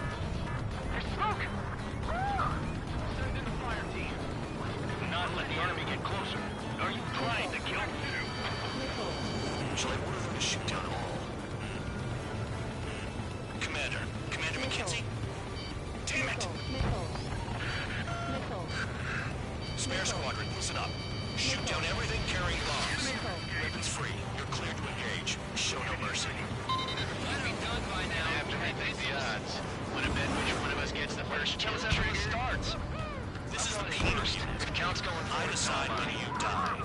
There's smoke. Send in the fire team. Do not let the enemy get closer. Are you trying to kill me? Shall I order them to shoot down all? Commander McKenzie? Damn it! Spare squadron, listen up. Shoot down everything carrying bombs. Weapons free. You're cleared to engage. Show no mercy. That'd be done by now. Have to make the odds. Wanna bet which one of us gets the first kill after it starts? This is the Peters. If count's going, I decide when you die.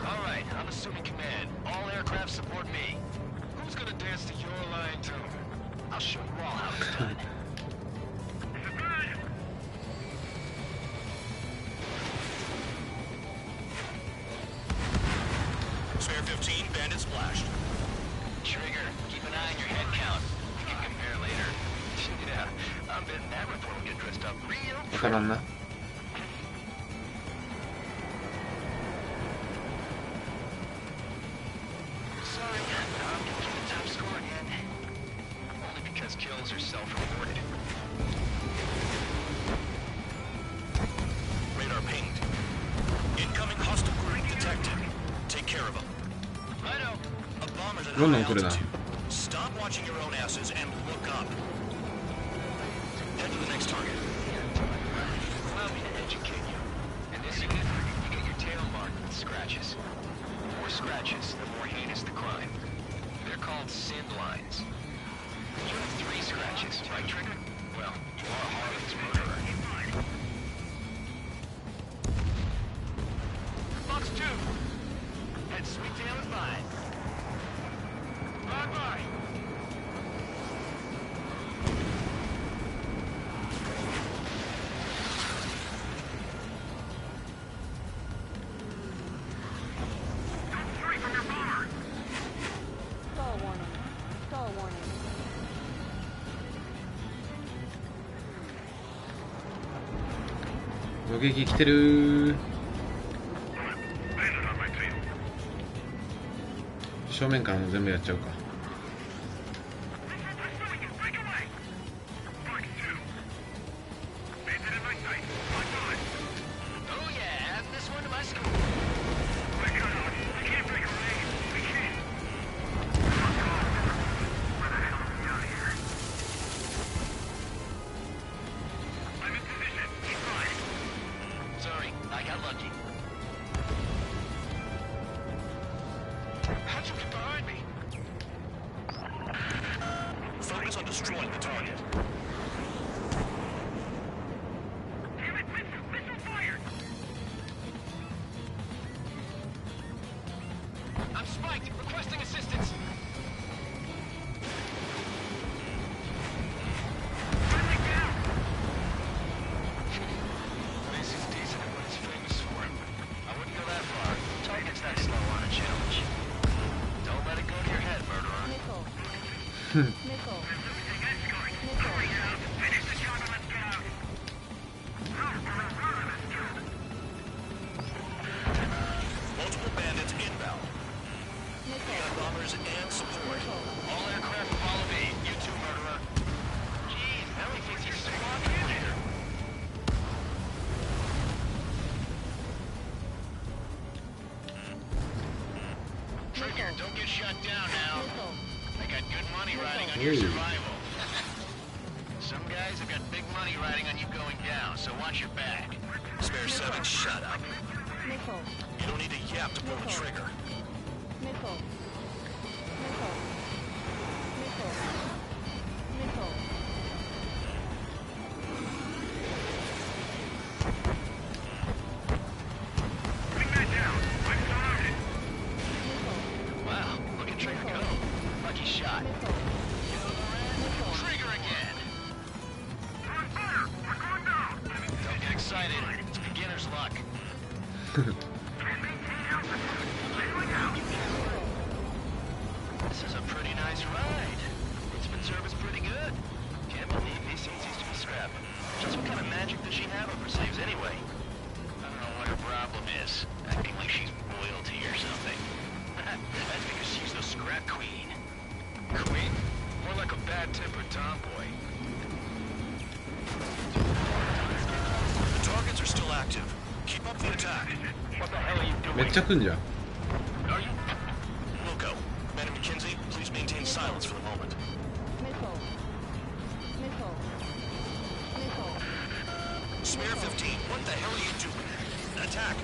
All right, I'm assuming command. All aircraft support me. Who's gonna dance to your line tune? I'll show you all how it's done. Spare 15, bandit splashed. Trigger, keep an eye on your head count. We can compare later. Yeah, I'm betting that report will get dressed up real pretty. からんな。 Sorry, I'm getting the top score again. Only because kills are self-reported. Radar pinged. Incoming hostile group detected. Take care of them. Righto. A bomber's at high altitude. Stop watching your own asses and look up. Head to the next target. Allow me to educate you. In this unit, you get your tail marked with scratches. The more scratches, the more heinous the crime. They're called SIN lines. You have 3 scratches, right, Trigger? Well, you are Harling's murderer. That's sweet tail and mine. Bye-bye. Stall warning. Stall warning. 予撃来てる。正面からも全部やっちゃうか。Focus on destroying the target. Damn it, missile fired! I'm spiked, requesting assistance. Friendly down! Macy's decent at what he's famous for. I wouldn't go that far. Target's that slow on a challenge. Don't let it go to your head, murderer. Nickel. Nickel. Multiple bandits inbound. We got bombers and support. All aircraft follow me. You too, murderer. Jeez, now he thinks he's squad manager. Trigger, don't get shut down now. I got good money riding on your survival. Some guys have got big money riding on you going down, so watch your back. Spare 7, shut up. Nickel. You don't need to yap to pull the trigger. Nickel. Nickel. Nickel. Nickel. Bring that down. I'm surrounded. Wow, look at Trigger go. Lucky shot. Trigger again. Don't get excited. It's beginner's luck. This is a pretty nice ride. Its service pretty good. Can't believe these things used to be scrapped. Just what kind of magic does she have up her sleeves anyway? I don't know what her problem is. Acting like she's royalty or something. That's because she's the scrap queen. Queen? More like a bad-tempered tomboy. The targets are still active. Keep up the attack. What the hell are you doing? めっちゃ来んじゃん。 Are you? Wilco, Commander McKenzie, please maintain silence for the moment. Nickel. Nickel. Nickel. Spare 15, what the hell are you doing? Attack!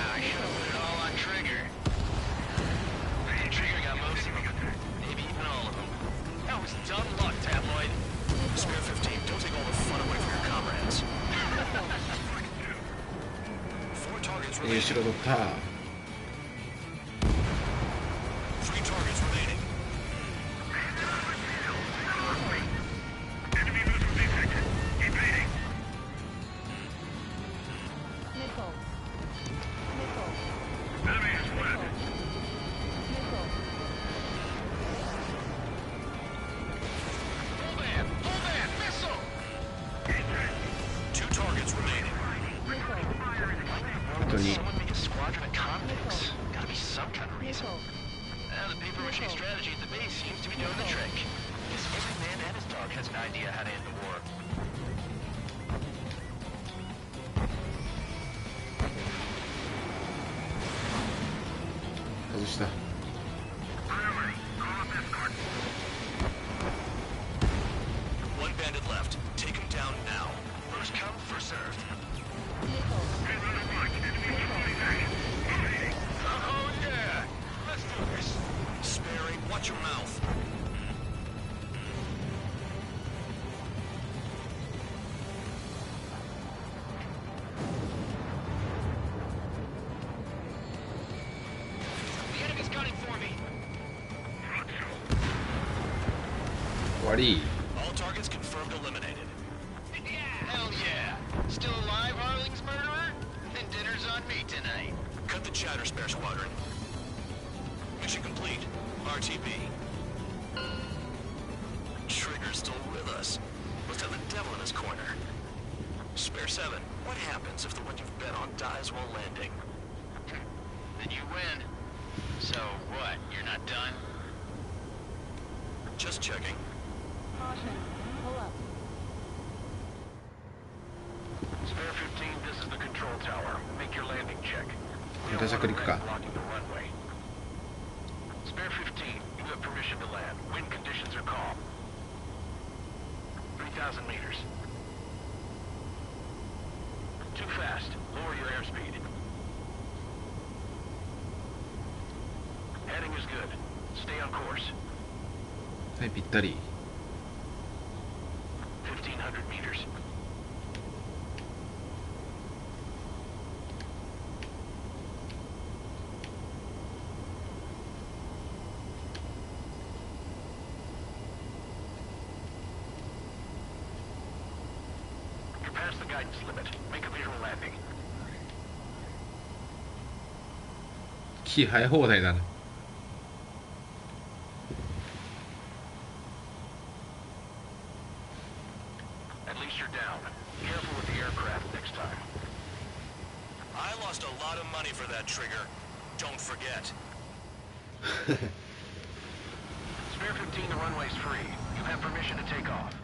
I should have put it all on Trigger. Trigger got most of them. Maybe even all of them. That was dumb luck, Tabloid. Spare 15, don't take all the fun away from your comrades. 4 targets いい remaining. 城取った。 3 targets remaining. Enemy missile detected. Evading. Nickel. Nickel. Enemy is fled. Nickel. Full van! Full van! Missile! 2 targets remaining. Someone make a squadron of convicts. Gotta be some kind of reason. The paper-mache strategy at the base seems to be doing the trick. Guess every man and his dog has an idea how to end the war.外した。 One bandit left. Take him down now. First come, first served. Oh yeah! Let's do this. Sperry, watch your mouth. わり All targets confirmed eliminated. Hell yeah! Still alive, Harling's murderer? Then dinner's on me tonight. Cut the chatter, Spare Squadron. Mission complete. RTB. Trigger's still with us. Must have the devil in his corner. Spare 7, what happens if the one you've bet on dies while landing? Then you win. So what? You're not done? Just checking. Caution. Pull up. Spare 15, this is the control tower. Make your landing check. We don't じゃあ着 want 陸 a か red blocking the runway. Spare 15, you have permission to land. Wind conditions are calm. 3,000 meters. Too fast. Lower your airspeed. Heading is good. Stay on course. はいぴったり 1,500 meters. You're past the guidance limit. Make a visual landing. 気生え放題だな At least you're down. Careful with the aircraft next time. I lost a lot of money for that trigger. Don't forget. Spare 15, the runway's free. You have permission to take off.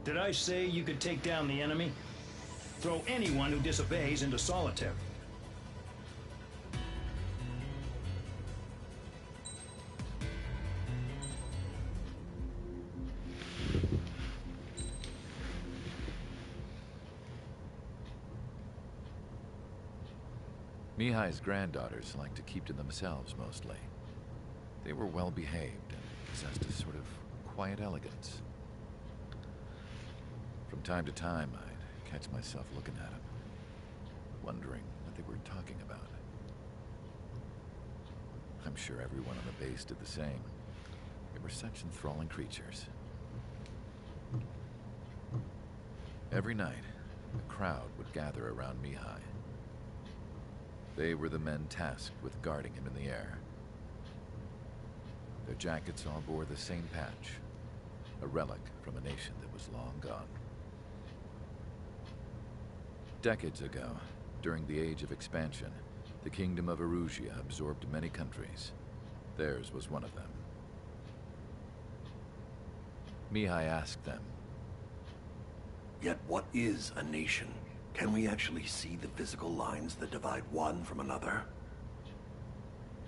Did I say you could take down the enemy? Throw anyone who disobeys into solitary. Mihai's granddaughters liked to keep to themselves mostly. They were well behaved and possessed a sort of quiet elegance. From time to time, I'd catch myself looking at them, wondering what they were talking about. I'm sure everyone on the base did the same. They were such enthralling creatures. Every night, a crowd would gather around Mihai. They were the men tasked with guarding him in the air. Their jackets all bore the same patch, a relic from a nation that was long gone. Decades ago, during the Age of Expansion, the Kingdom of Erusia absorbed many countries. Theirs was one of them. Mihai asked them, "Yet what is a nation? Can we actually see the physical lines that divide one from another?"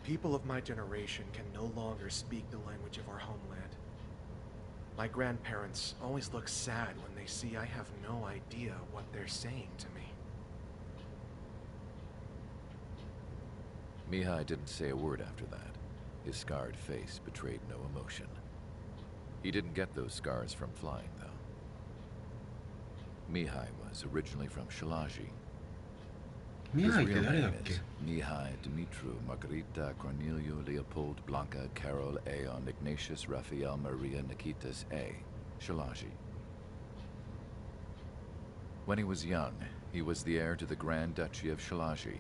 People of my generation can no longer speak the language of our homeland. My grandparents always look sad when they see I have no idea what they're saying to me. Mihai didn't say a word after that. His scarred face betrayed no emotion. He didn't get those scars from flying, though. Mihai was originally from Shalaji. His real name is Mihai Dimitru Margarita Cornelio Leopold Blanca Carol Aeon Ignatius Raphael Maria Nikitas A. Shalaji. When he was young, he was the heir to the Grand Duchy of Shalaji.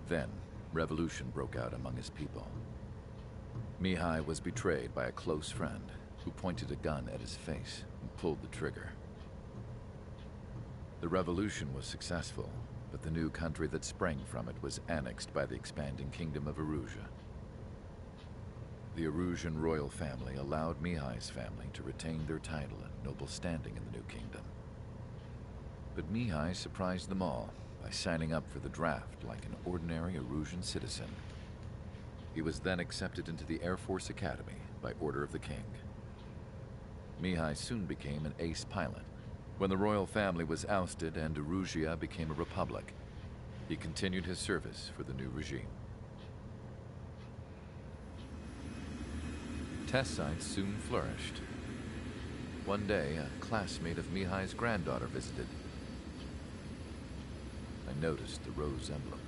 Then, revolution broke out among his people. Mihai was betrayed by a close friend who pointed a gun at his face and pulled the trigger. The revolution was successful, but the new country that sprang from it was annexed by the expanding Kingdom of Erusia. The Erusian royal family allowed Mihai's family to retain their title and noble standing in the new kingdom. But Mihai surprised them all by signing up for the draft like an ordinary Erusian citizen. He was then accepted into the Air Force Academy by order of the king. Mihai soon became an ace pilot. When the royal family was ousted and Erusia became a republic, he continued his service for the new regime. test sites soon flourished. One day, a classmate of Mihai's granddaughter visited. I noticed the rose emblem.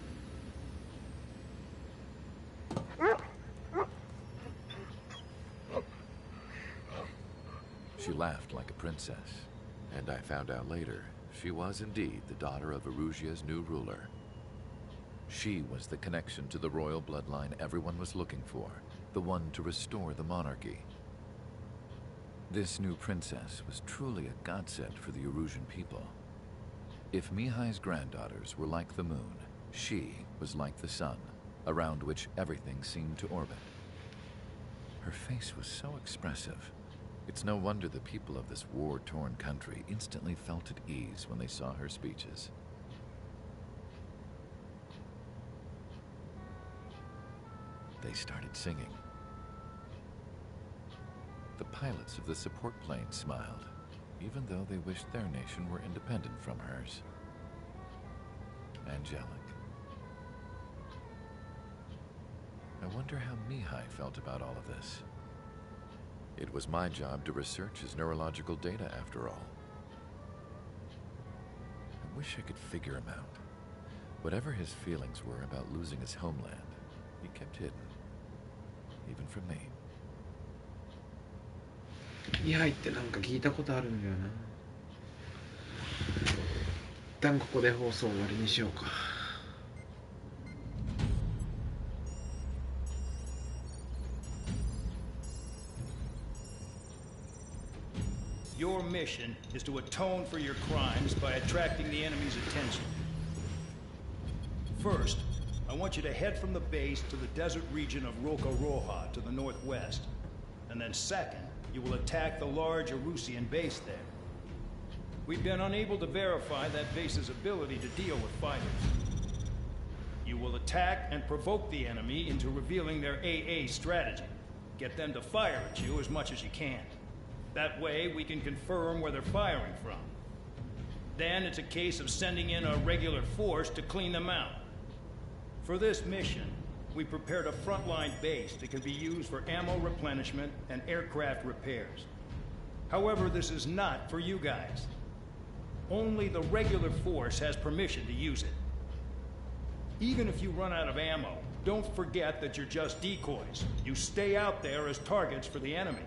She laughed like a princess, and I found out later she was indeed the daughter of Erusia's new ruler. She was the connection to the royal bloodline everyone was looking for, the one to restore the monarchy. This new princess was truly a godsend for the Erusian people. If Mihai's granddaughters were like the moon, she was like the sun, around which everything seemed to orbit. Her face was so expressive. It's no wonder the people of this war-torn country instantly felt at ease when they saw her speeches. They started singing. The pilots of the support plane smiled, even though they wished their nation were independent from hers. Angelic. I wonder how Mihai felt about all of this. It was my job to research his neurological data, after all. I wish I could figure him out. Whatever his feelings were about losing his homeland, he kept hidden, even from me. ミハイってなんか聞いたことあるんだよな。一旦ここで放送終わりにしようか。Your mission is to atone for your crimes by attracting the enemy's attention. First, I want you to head from the base to the desert region of Roca-Roja to the northwest. And then second, you will attack the large Erusian base there. We've been unable to verify that base's ability to deal with fighters. You will attack and provoke the enemy into revealing their AA strategy. Get them to fire at you as much as you can. That way, we can confirm where they're firing from. Then it's a case of sending in a regular force to clean them out. For this mission, we prepared a frontline base that can be used for ammo replenishment and aircraft repairs. However, this is not for you guys. Only the regular force has permission to use it. Even if you run out of ammo, don't forget that you're just decoys. You stay out there as targets for the enemy.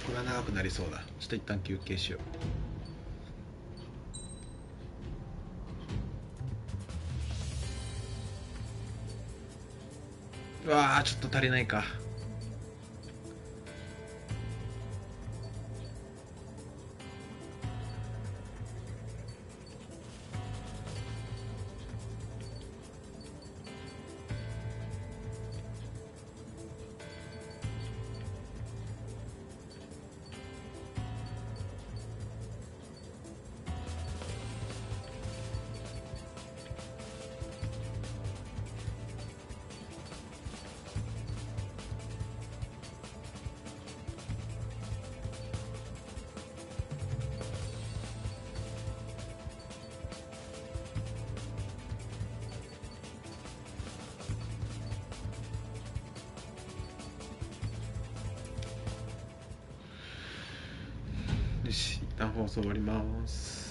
これは長くなりそうだ。ちょっと一旦休憩しよう。うわー、ちょっと足りないか。よし、一旦放送終わります。